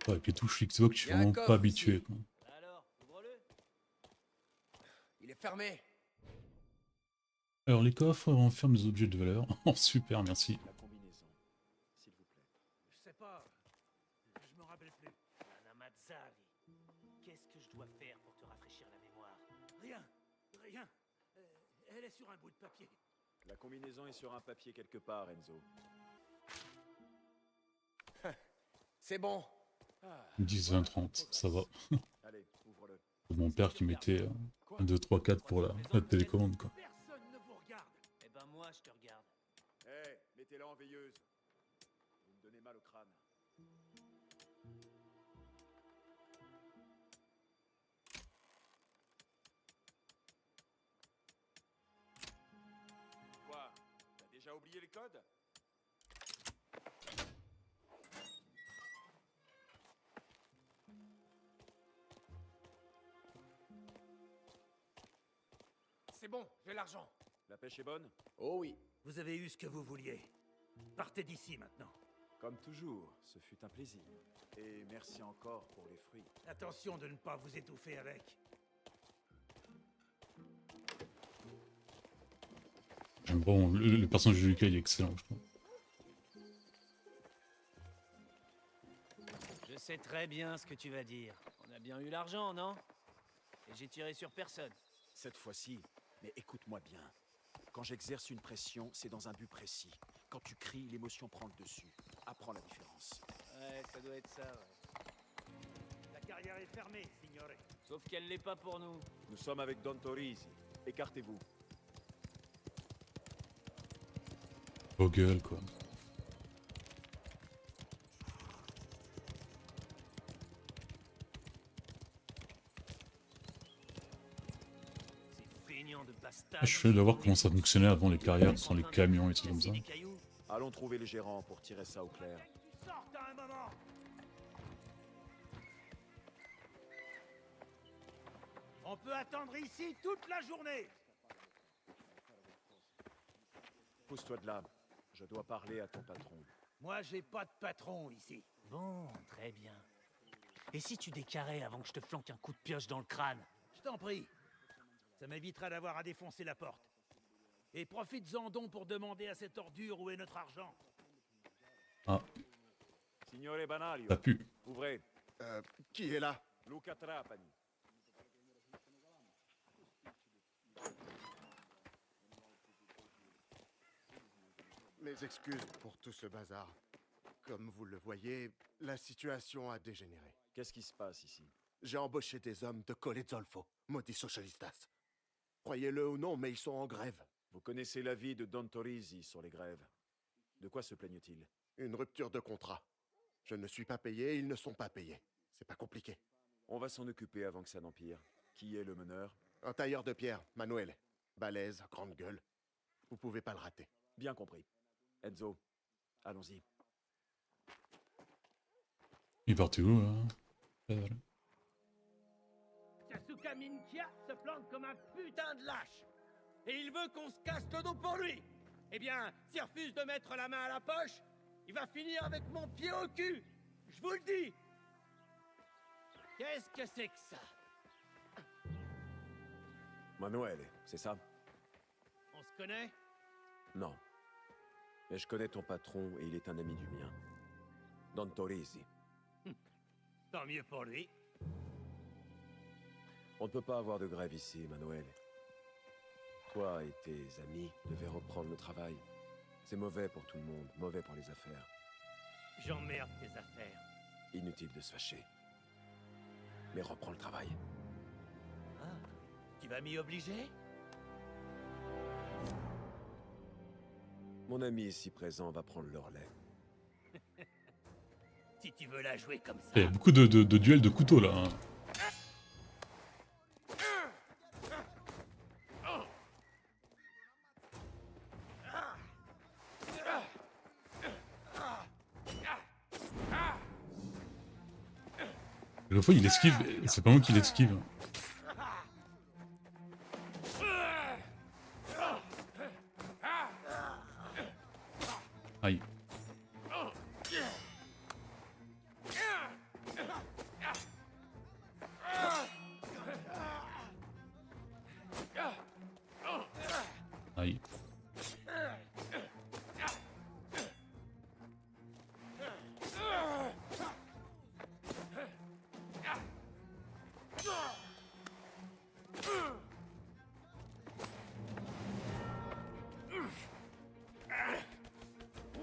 Ouais, avec les touches Xbox, je suis Y a un vraiment coffre pas habitué, ici. quoi. Alors, ouvre-le. Il est fermé. Alors, les coffres renferment des objets de valeur. Oh, super, merci. La combinaison, s'il vous plaît. Je sais pas. Je me rappelle plus. Anna Mazzari. Qu'est-ce que je dois faire pour te rafraîchir la mémoire? Rien. Rien. Elle est sur un bout de papier. La combinaison est sur un papier quelque part, Enzo. C'est bon. Ils me disent 20-30, ça va. Allez, ouvre-le. Mon père qui mettait 1, 2, 3, 4 pour la télécommande, quoi. Personne ne vous regarde. oublié les codes? C'est bon, j'ai l'argent. La pêche est bonne? Oh oui. Vous avez eu ce que vous vouliez. Partez d'ici maintenant. Comme toujours, ce fut un plaisir. Et merci encore pour les fruits. Attention de ne pas vous étouffer avec. J'aime vraiment le personnage de Lucas, il est excellent, je trouve. Je sais très bien ce que tu vas dire. On a bien eu l'argent, non? Et j'ai tiré sur personne. Cette fois-ci, mais écoute-moi bien. Quand j'exerce une pression, c'est dans un but précis. Quand tu cries, l'émotion prend le dessus. Apprends la différence. Ouais, ça doit être ça, ouais. La carrière est fermée, signore. Sauf qu'elle l'est pas pour nous. Nous sommes avec Don Torisi. Écartez-vous. Vos gueules, quoi. Je fais de voir comment ça fonctionnait avant les carrières sans les camions et tout comme ça. Allons trouver les gérants pour tirer ça au clair. Sorte à un moment. On peut attendre ici toute la journée. Pousse-toi de là. Je dois parler à ton patron. Moi, j'ai pas de patron ici. Bon, très bien. Et si tu décarrais avant que je te flanque un coup de pioche dans le crâne? Je t'en prie. Ça m'évitera d'avoir à défoncer la porte. Et profites-en donc pour demander à cette ordure où est notre argent. Ah. Signore Banario. Ça pue. Ouvrez. Qui est là? Luca Trapani. Mes excuses pour tout ce bazar. Comme vous le voyez, la situation a dégénéré. Qu'est-ce qui se passe ici? J'ai embauché des hommes de Colle Zolfo, maudits socialistas. Croyez-le ou non, mais ils sont en grève. Vous connaissez l'avis de Don Torisi sur les grèves. De quoi se plaignent-ils? Une rupture de contrat. Je ne suis pas payé, ils ne sont pas payés. C'est pas compliqué. On va s'en occuper avant que ça n'empire. Qui est le meneur? Un tailleur de pierre, Manuel. Balèze, grande gueule. Vous pouvez pas le rater. Bien compris. Enzo, allons-y. Il est parti où, là? Yasuka Minkia se plante comme un putain de lâche. Et il veut qu'on se casse le dos pour lui. Eh bien, s'il refuse de mettre la main à la poche, il va finir avec mon pied au cul. Je vous le dis. Qu'est-ce que c'est que ça? Manuel, c'est ça? On se connaît? Non. Mais je connais ton patron et il est un ami du mien. Don Torisi. Tant mieux pour lui. On ne peut pas avoir de grève ici, Manuel. Toi et tes amis devez reprendre le travail. C'est mauvais pour tout le monde, mauvais pour les affaires. J'emmerde tes affaires. Inutile de se fâcher. Mais reprends le travail. Ah, tu vas m'y obliger? Mon ami ici présent va prendre le relais. Si tu veux la jouer comme ça. Il y a beaucoup de duels de couteaux, là. Hein. La fois, il esquive, et c'est pas moi qui l'esquive. Aïe. Aïe.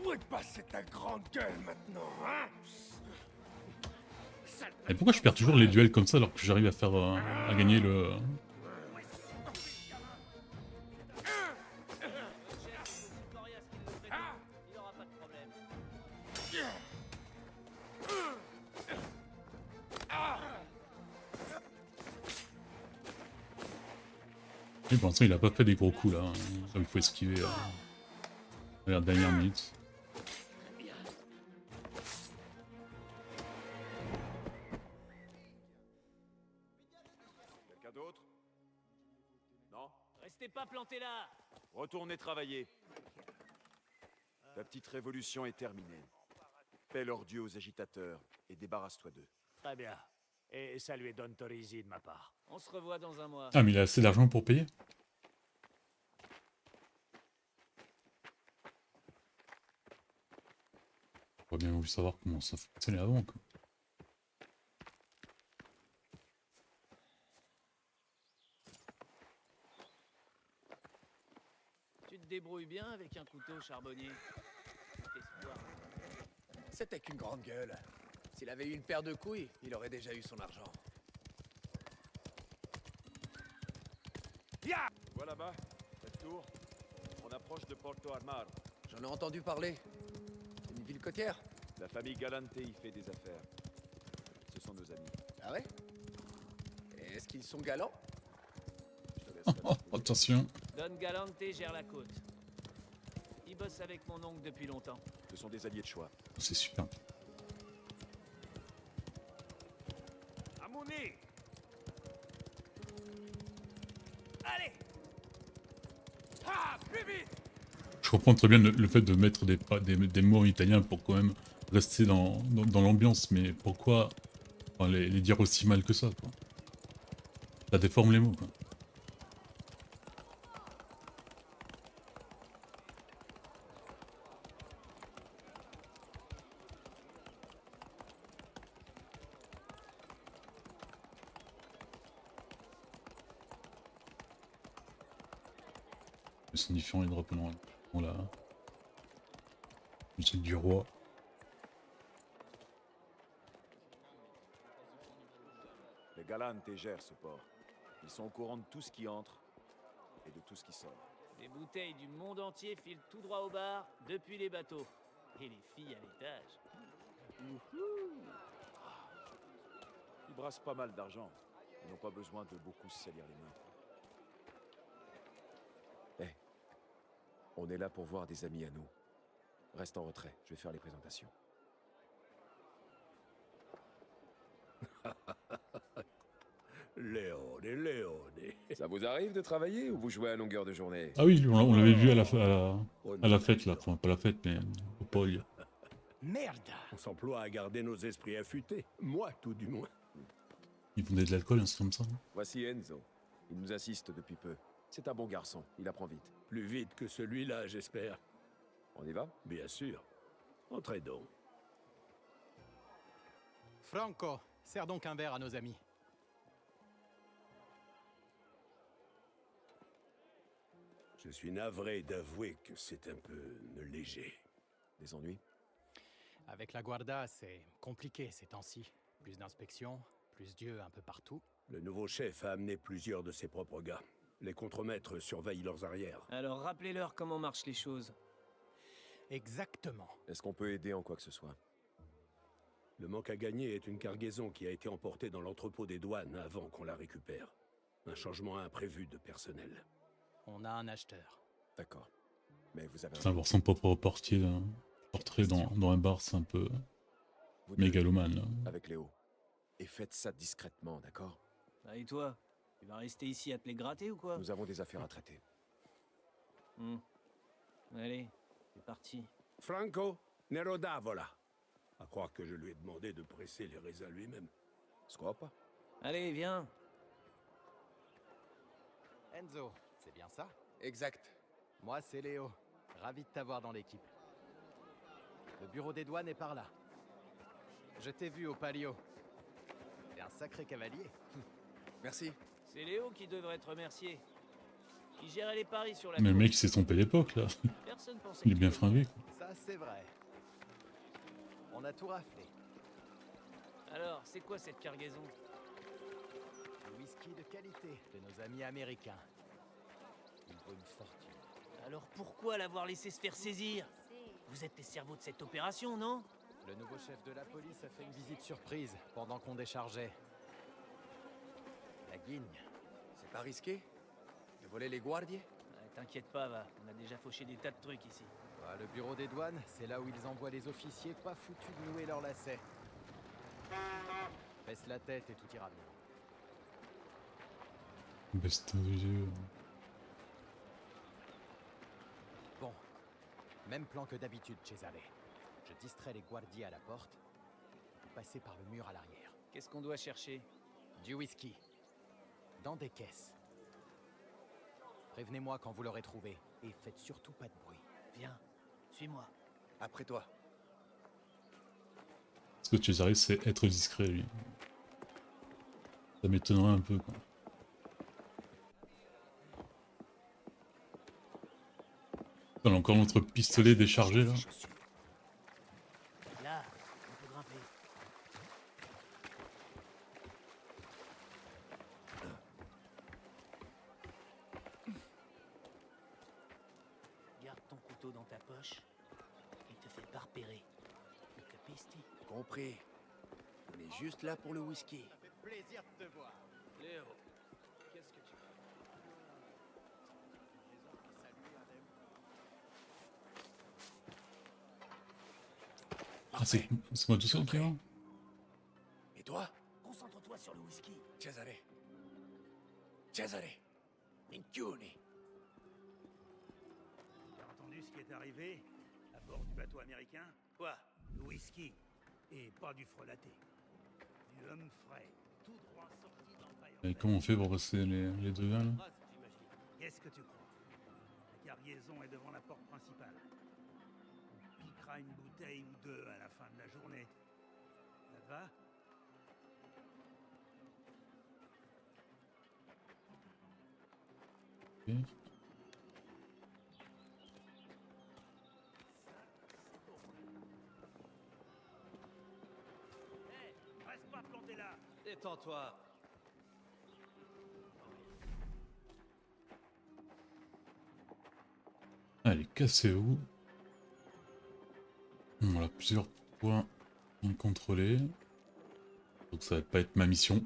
Où est passée ta grande gueule maintenant, hein? Et pourquoi je perds toujours les duels comme ça alors que j'arrive à faire à gagner le... Et pour l'instant il a pas fait des gros coups là, hein. Il faut esquiver. La dernière minute. Quelqu'un d'autre? Non? Restez pas plantés là. Retournez travailler. Ta petite révolution est terminée. Paie leur dieu aux agitateurs et débarrasse-toi d'eux. Très bien. Et saluez Don Torisi de ma part. On se revoit dans un mois. Ah, mais il a assez d'argent pour payer. J'aurais bien voulu savoir comment ça fonctionnait avant, quoi. Tu te débrouilles bien avec un couteau charbonnier. Espoir. C'était qu'une grande gueule. S'il avait eu une paire de couilles, il aurait déjà eu son argent. Vois là-bas, cette tour. On approche de Porto Armar. J'en ai entendu parler. C'est une ville côtière. La famille Galante y fait des affaires. Ce sont nos amis. Ah ouais? Et est-ce qu'ils sont galants? Attention. Don Galante gère la côte. Il bosse avec mon oncle depuis longtemps. Ce sont des alliés de choix. C'est super. Amouni! Allez! Ah, plus vite! Je comprends très bien le fait de mettre des mots en italien pour quand même rester dans l'ambiance, mais pourquoi enfin, les dire aussi mal que ça, quoi. Ça déforme les mots, quoi. Ils sont différents les drapeaux noirs. Voilà. C'est du roi. Les Galante gèrent ce port. Ils sont au courant de tout ce qui entre et de tout ce qui sort. Des bouteilles du monde entier filent tout droit au bar depuis les bateaux. Et les filles à l'étage. Ils brassent pas mal d'argent. Ils n'ont pas besoin de beaucoup se salir les mains. Eh, on est là pour voir des amis à nous. Reste en retrait, je vais faire les présentations. Léone. Ça vous arrive de travailler ou vous jouez à longueur de journée? Ah oui, on l'avait vu à la fête, là. Enfin, pas la fête, mais au pôle. Merde! On s'emploie à garder nos esprits affûtés. Moi, tout du moins. Ils vendaient de l'alcool, un truc comme ça. Voici Enzo. Il nous assiste depuis peu. C'est un bon garçon, il apprend vite. Plus vite que celui-là, j'espère. On y va? Bien sûr. Entrez donc. Franco, sers donc un verre à nos amis. Je suis navré d'avouer que c'est un peu léger. Des ennuis? Avec la Guarda, c'est compliqué ces temps-ci. Plus d'inspections, plus d'yeux un peu partout. Le nouveau chef a amené plusieurs de ses propres gars. Les contremaîtres surveillent leurs arrières. Alors rappelez-leur comment marchent les choses. Exactement. Est-ce qu'on peut aider en quoi que ce soit? Le manque à gagner est une cargaison qui a été emportée dans l'entrepôt des douanes avant qu'on la récupère. Un changement imprévu de personnel. On a un acheteur. D'accord. Mais vous avez... Putain, avoir son propre portier, là. Portrait dans un bar, c'est un peu mégalomane, là. Avec Léo. Et faites ça discrètement, d'accord? Ah, et toi? Tu vas rester ici à te les gratter ou quoi? Nous avons des affaires à traiter. Allez, c'est parti. Franco, Neroda, voilà. À croire que je lui ai demandé de presser les raisins lui-même. Je crois pas. Allez, viens. Enzo, c'est bien ça? Exact. Moi, c'est Léo. Ravi de t'avoir dans l'équipe. Le bureau des douanes est par là. Je t'ai vu au Palio. T'es un sacré cavalier. Merci. C'est Léo qui devrait te remercier. Il gérait les paris sur la Mais le côte. mec, il s'est trompé d'époque, là. Personne pensait Il est que bien tu- fringué, quoi. Ça, c'est vrai. On a tout raflé. Alors, c'est quoi cette cargaison? Du whisky de qualité de nos amis américains. Il vaut une fortune. Alors pourquoi l'avoir laissé se faire saisir? Vous êtes les cerveaux de cette opération, non? Le nouveau chef de la police a fait une visite surprise pendant qu'on déchargeait. La guigne. C'est pas risqué de voler les guardiers? T'inquiète pas, va. On a déjà fauché des tas de trucs ici. Bah, le bureau des douanes, c'est là où ils envoient les officiers pas foutus de nouer leurs lacets. Baisse la tête et tout ira bien. Baisse ton yeux. Bon, même plan que d'habitude, Cesare. Je distrais les guardias à la porte, vous passez par le mur à l'arrière. Qu'est-ce qu'on doit chercher? Du whisky. Dans des caisses. Prévenez-moi quand vous l'aurez trouvé, et faites surtout pas de bruit. Viens, suis-moi. Après toi. Parce que Cesare c'est être discret lui. Ça m'étonnerait un peu quoi. On a encore notre pistolet déchargé là. Là, on peut grimper. Garde ton couteau dans ta poche et te fais pas repérer. Capisti? Compris. On est juste là pour le whisky. Ça fait plaisir de te voir. Léo. Qu'est-ce que tu fais? Ah c'est moi tout seul qui va. Et toi? Concentre-toi sur le whisky. Cesare. Cesare. Minchioni. T'as entendu ce qui est arrivé à bord du bateau américain? Quoi? Le whisky. Et pas du frelaté. Du homme frais. Tout droit sorti d'Empire. Et comment on fait pour passer les deux gars là? Qu'est-ce que tu crois? La cargaison est devant la porte principale. On piquera une bouteille ou deux à la fin de la journée. Ça te va? Ok. Reste pas planté là. Détends-toi. Allez, cassez-vous. Voilà, plusieurs points incontrôlés. Donc ça va pas être ma mission.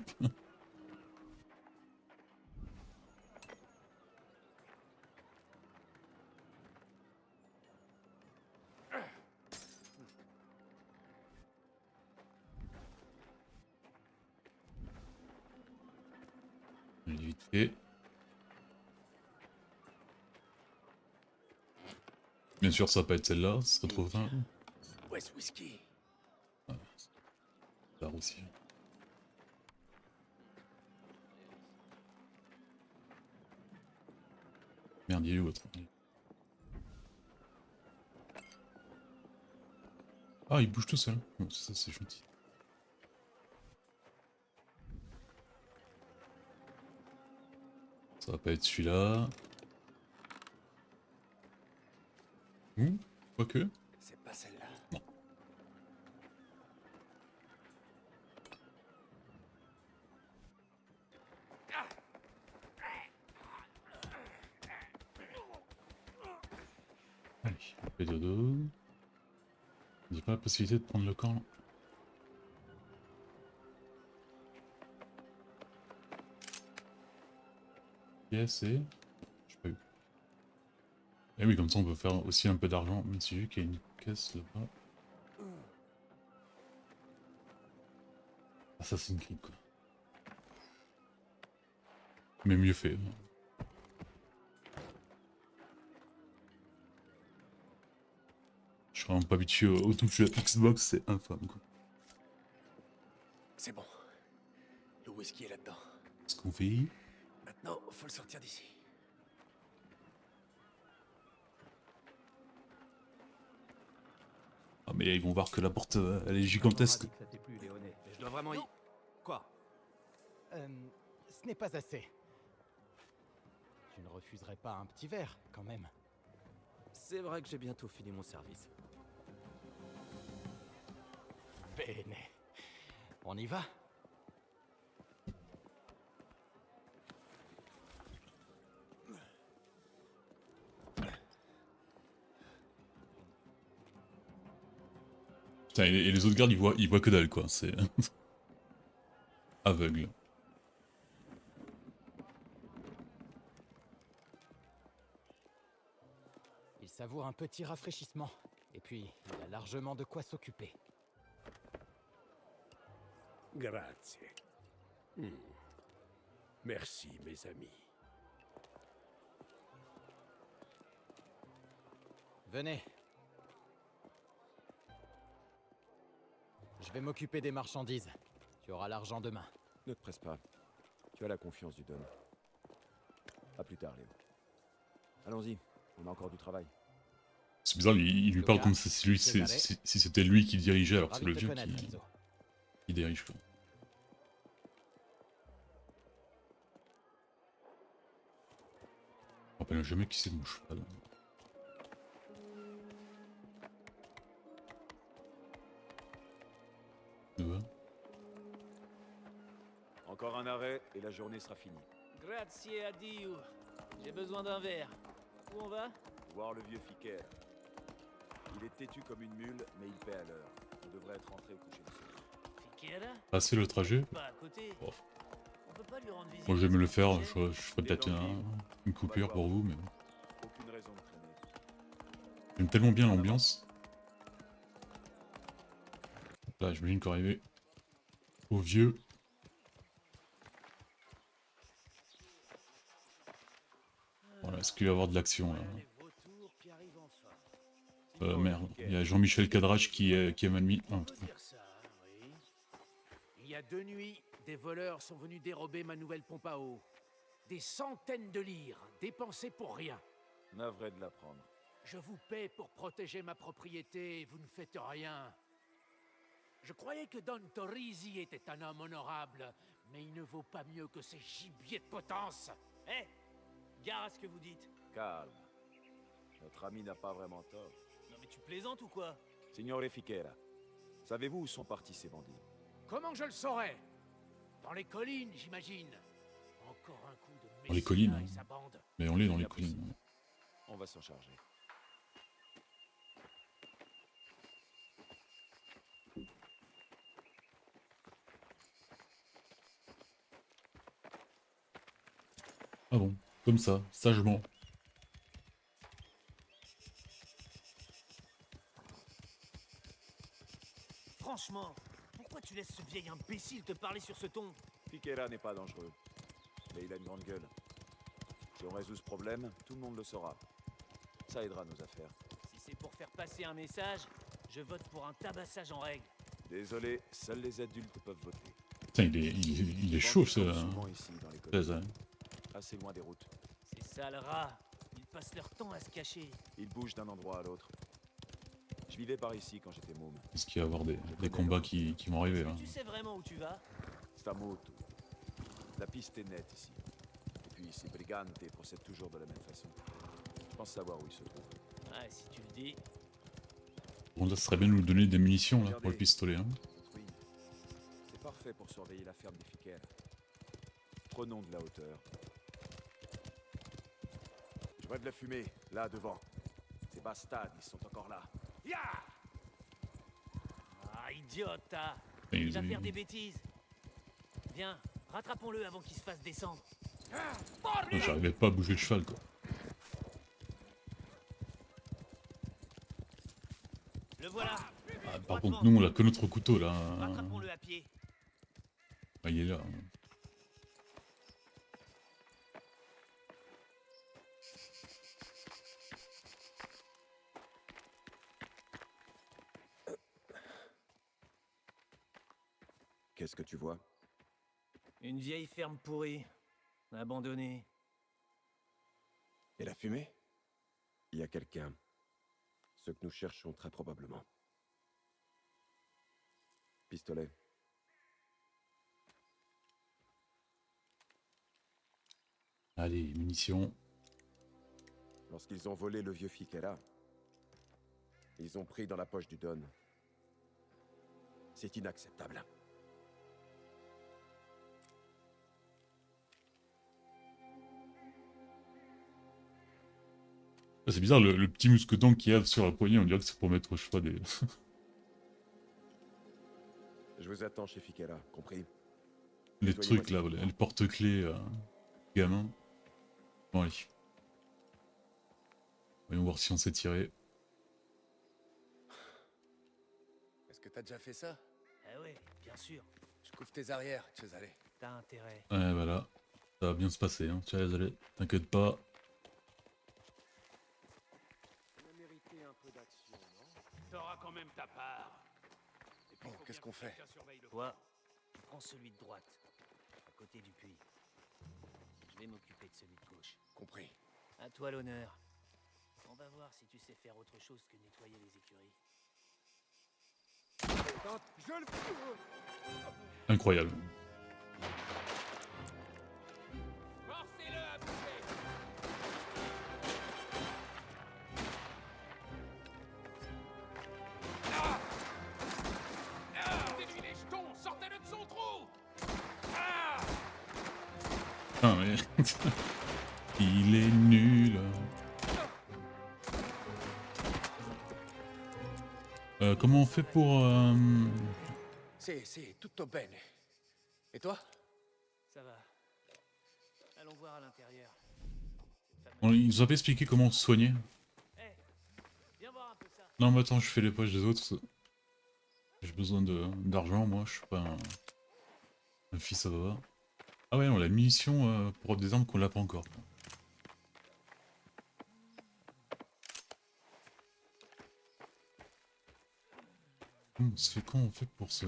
Vite fait. Bien sûr, ça va pas être celle-là, ce serait trop fin. West Whisky. Là aussi. Merde, il est où l'autre? Ah, il bouge tout seul. Bon, ça c'est gentil. Ça va pas être celui-là. Quoique. C'est pas celle-là. Non. Allez, on fait dodo. J'ai pas la possibilité de prendre le camp. Yes, et... j'ai pas eu. Et oui, comme ça on peut faire aussi un peu d'argent, même si j'ai vu qu'il y a une caisse là-bas. Assassin's Creed quoi. Mais mieux fait. Je suis vraiment pas habitué au touch de la Xbox, c'est infâme quoi. C'est bon. Le whisky est là-dedans. Ce qu'on fait. Maintenant, faut le sortir d'ici. Ah mais ils vont voir que la porte elle est gigantesque. Ça t'est plu, Léoné. Mais je dois vraiment y... Quoi? Ce n'est pas assez. Tu ne refuserais pas un petit verre, quand même. C'est vrai que j'ai bientôt fini mon service. Bene. On y va? Putain, et les autres gardes ils voient que dalle quoi, c'est... aveugle. Il savoure un petit rafraîchissement. Et puis, il a largement de quoi s'occuper. Grazie. Merci, mes amis. Venez. Je vais m'occuper des marchandises. Tu auras l'argent demain. Ne te presse pas. Tu as la confiance du Don. À plus tard, Léo. Allons-y, on a encore du travail. C'est bizarre, il lui parle comme si c'était lui qui dirigeait, alors que c'est le vieux qui dirige, quoi. Je me rappelle jamais qui c'est mon cheval. Ouais. Encore un arrêt et la journée sera finie. Grazie a Dio. J'ai besoin d'un verre. Où on va? Voir le vieux Fiquer. Il est têtu comme une mule, mais il paie à l'heure. On devrait être rentré au coucher de soleil. Fiquera? Passer le trajet. Pas à côté. Oh. On peut pas lui rendre visite. Moi je vais me le faire, je ferai peut-être une coupure pour vous, mais... Aucune raison de traîner. J'aime tellement bien l'ambiance. Là, j'imagine qu'arriver au vieux. Voilà, est-ce qu'il va y avoir de l'action là? Merde, il y a Jean-Michel Cadrache qui est mal mis. Oh, Il y a 2 nuits, des voleurs sont venus dérober ma nouvelle pompe à eau. Des centaines de livres, dépensés pour rien. Navré de l'apprendre. Je vous paie pour protéger ma propriété et vous ne faites rien. Je croyais que Don Torrisi était un homme honorable, mais il ne vaut pas mieux que ces gibiers de potence. Hé, gare à ce que vous dites. Calme. Notre ami n'a pas vraiment tort. Non mais tu plaisantes ou quoi? Signore Fiquera, savez-vous où sont partis ces bandits? Comment je le saurais? Dans les collines, j'imagine. Encore un coup de dans les collines, Messia et sa bande. mais on est dans les collines. On va s'en charger. Ah bon, comme ça, sagement. Franchement, pourquoi tu laisses ce vieil imbécile te parler sur ce ton? Fiquera n'est pas dangereux, mais il a une grande gueule. Si on résout ce problème, tout le monde le saura. Ça aidera nos affaires. Si c'est pour faire passer un message, je vote pour un tabassage en règle. Désolé, seuls les adultes peuvent voter. Putain, il est chaud ce... Souvent ici, dans les collines. Assez loin des routes. Ces sales rats, ils passent leur temps à se cacher. Ils bougent d'un endroit à l'autre. Je vivais par ici quand j'étais môme. Est-ce qu'il va y avoir des combats qui vont arriver là? Tu sais vraiment où tu vas? Stamoto. La piste est nette ici. Et puis ces brigantes procèdent toujours de la même façon. Je pense savoir où ils se trouvent. Ouais, si tu le dis. Bon, là, ce serait bien de nous donner des munitions là, pour le pistolet. Hein. Oui. C'est parfait pour surveiller la ferme des Fiquer. Prenons de la hauteur. Je vois de la fumée, là devant. Ces bastards, ils sont encore là. Ya! Ah, idiote, hein. Et Il va ils- faire des bêtises. Viens, rattrapons-le avant qu'il se fasse descendre. Non, j'arrivais pas à bouger le cheval quoi. Le voilà. Ah, par contre, nous on a que notre couteau là. Rattrapons-le à pied. Ah, il est là. Qu'est-ce que tu vois? Une vieille ferme pourrie, abandonnée. Et la fumée? Il y a quelqu'un. Ce que nous cherchons très probablement. Pistolet. Allez, munitions. Lorsqu'ils ont volé le vieux Fiquera, ils ont pris dans la poche du Don. C'est inacceptable. Ah, c'est bizarre, le petit mousqueton qu'il y a sur la poignée, on dirait que c'est pour mettre, je sais pas, des... Je vous attends chez Fiquera, compris? les Nettoyez-moi trucs là, ces voilà, le porte-clés gamin. Bon allez. Voyons voir si on s'est tiré. Est-ce que t'as déjà fait ça? Ah ouais, bien sûr. Je couvre tes arrières, Cesare. T'as intérêt. Ouais, voilà. Ça va bien se passer, hein. Tiens, désolé. T'inquiète pas. T'auras quand même ta part. Bon, qu'est-ce qu'on fait? Toi, tu prends celui de droite, à côté du puits. Je vais m'occuper de celui de gauche. Compris. À toi l'honneur. On va voir si tu sais faire autre chose que nettoyer les écuries. Incroyable. Forcez-le à bouger. Mettez-lui les jetons, sortez-le de son trou. Ah mais... Il est nul. Comment on fait pour... C'est tutto bene. Et toi? Ça va. Allons voir à l'intérieur. Il nous a pas expliqué comment se soigner. Viens voir un peu ça. Non mais attends, je fais les poches des autres. J'ai besoin d'argent, moi, je suis pas un fils à baba. Ah ouais, non, la munition pour des armes qu'on l'a pas encore. Ça fait comment on fait pour ce...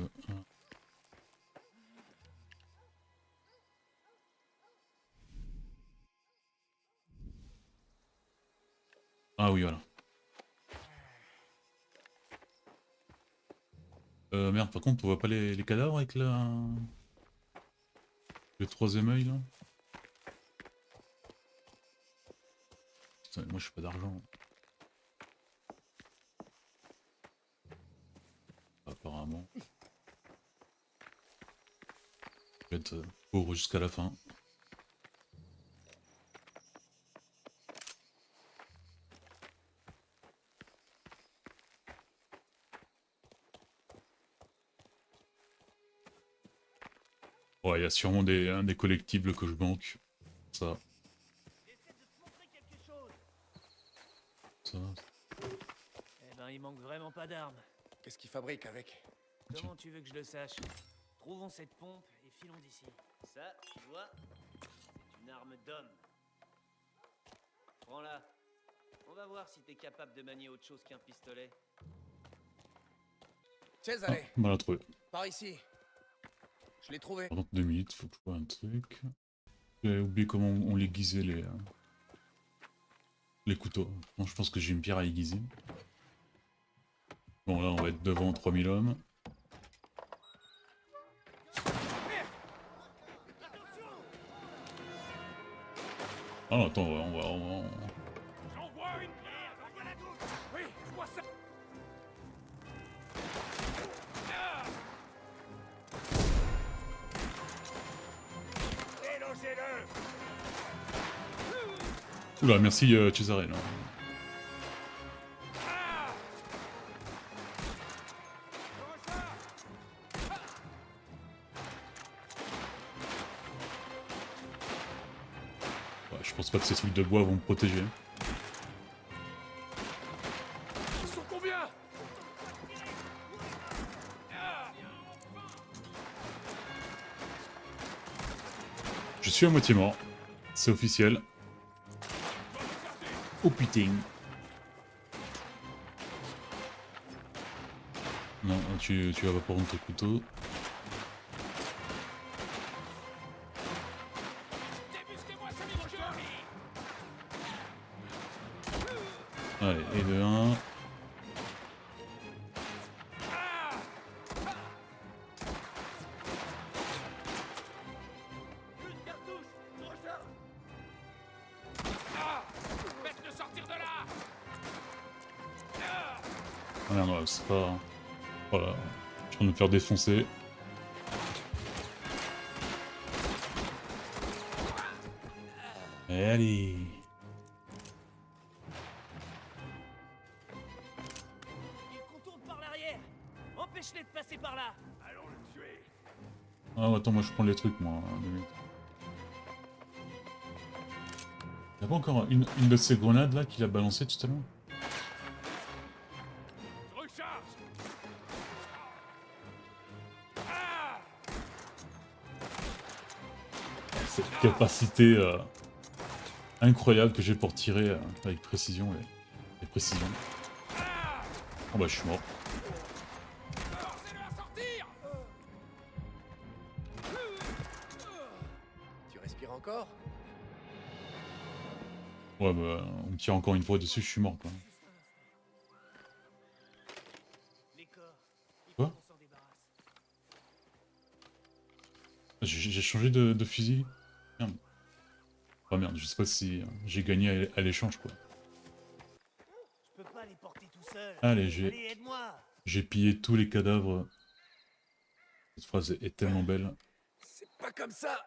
Ah oui, voilà. Merde, par contre, on voit pas les cadavres avec la... le troisième œil, là. Putain, moi, je suis pas d'argent. Apparemment. Je vais être pauvre jusqu'à la fin. Ouais, il y a sûrement des collectibles que je manque. Ça. Ça. Eh ben, il manque vraiment pas d'armes. Qu'est-ce qu'il fabrique avec? Comment tu veux que je le sache? Trouvons cette pompe et filons d'ici. Ça, tu vois, c'est une arme d'homme. Prends-la. On va voir si t'es capable de manier autre chose qu'un pistolet. Cesare, On va la trouver. par ici. Je l'ai trouvé. Pendant 2 minutes, faut que je vois un truc. J'ai oublié comment on aiguisait les couteaux. Bon, je pense que j'ai une pierre à aiguiser. Bon, là, on va être devant 3000 hommes. Ah non, attends, on va... J'envoie une pierre. Envoie-la tous. Oui, je vois ça. Délogez-le. Oula, merci Cesare. Là. Ouais, je pense pas que ces trucs de bois vont me protéger. Ils sont combien? Je suis à moitié mort. C'est officiel. Oh putain. Non, tu vas pas prendre ton couteau. Allez, et de 1. Faites-le sortir de là. Ah non, c'est pas... Voilà, je viens de me faire défoncer. Et allez. Il contourne par l'arrière. Empêche-les de passer par là. Allons le tuer. Ah attends, moi je prends les trucs moi. 2 minutes. Y'a pas encore une de ces grenades là qu'il a balancé tout à l'heure? Recharge. Cette capacité incroyable que j'ai pour tirer avec précision et précision. Oh bah je suis mort. Tu respires encore? Ouais bah on me tire encore une fois dessus, je suis mort quoi. Quoi? J'ai changé de fusil? Merde. Oh merde, je sais pas si j'ai gagné à l'échange quoi. Je peux pas les porter tout seul. Allez, aide-moi. j'ai pillé tous les cadavres. Cette phrase est tellement belle. C'est pas comme ça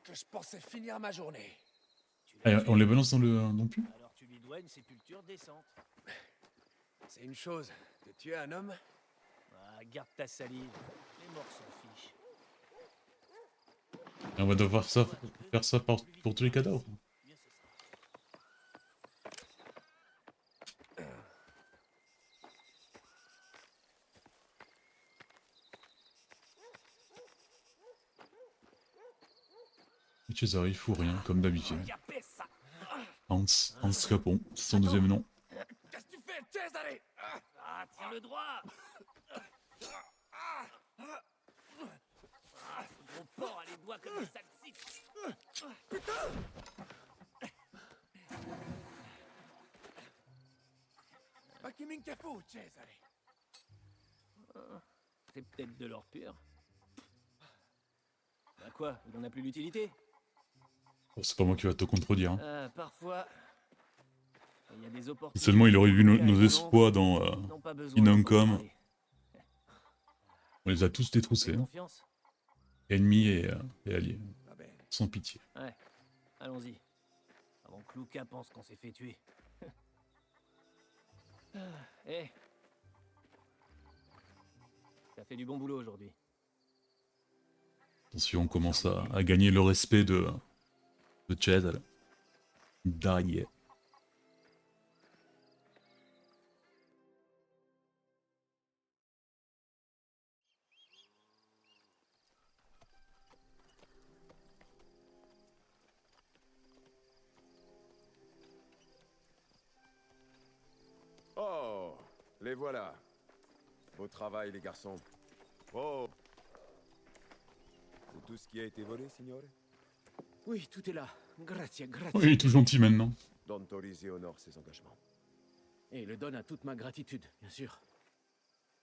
que je pensais finir ma journée. Allez, on les balance dans le puits? Alors tu lui dois une sépulture décente. C'est une chose de tuer un homme. Ah, garde ta salive. Les morts s'en fichent. Et on va devoir faire ça pour tous les cadavres. Et Cesare, il fout rien, comme d'habitude. Hans Capon, c'est son deuxième nom. Qu'est-ce que tu fais, Cesare? Ah, tiens le droit. Ce gros porc a les doigts comme des salsifs. Putain! Ma chi minchia fu, Cesare? C'est peut-être de l'or pur. Bah quoi, il en a plus d'utilité? Oh, c'est pas moi qui va te contredire. Hein. Parfois, il y a des opportunités. Seulement il aurait vu nos exploits dans Inancom. On les a tous détroussés. Hein. Ennemis et alliés. Sans pitié. Ouais, allons-y. Avant que Luca pense qu'on s'est fait tuer. Eh. T'as fait du bon boulot aujourd'hui. Attention, on commence à gagner le respect de Cesare. D'Arié. Oh, les voilà. Beau travail, les garçons. Oh. Et tout ce qui a été volé, signore? Oui, tout est là. Grazie, grazie. Oui, il est tout gentil maintenant. Don Torisi honore ses engagements. Et le donne à toute ma gratitude, bien sûr.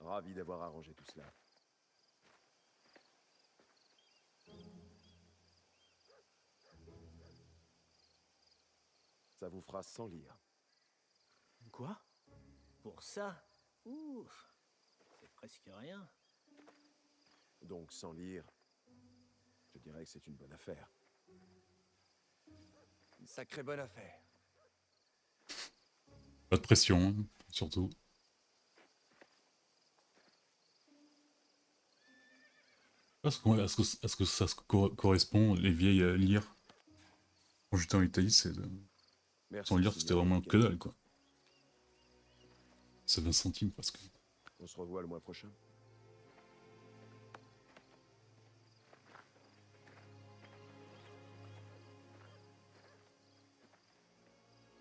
Ravi d'avoir arrangé tout cela. Ça vous fera 100 lire. Quoi? Pour ça? Ouf. C'est presque rien. Donc 100 lire, je dirais que c'est une bonne affaire. Une sacrée bonne affaire. Pas de pression, hein, surtout. Est-ce que ça correspond, les vieilles lires? Quand j'étais en Italie, c'est... Sans lire, c'était vraiment que dalle, quoi. C'est 20 centimes, presque. On se revoit le mois prochain.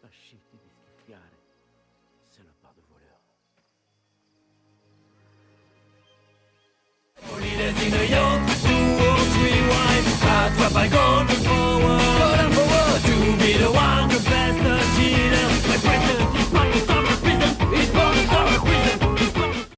Lasciate di schiffiare, salopard de voleur.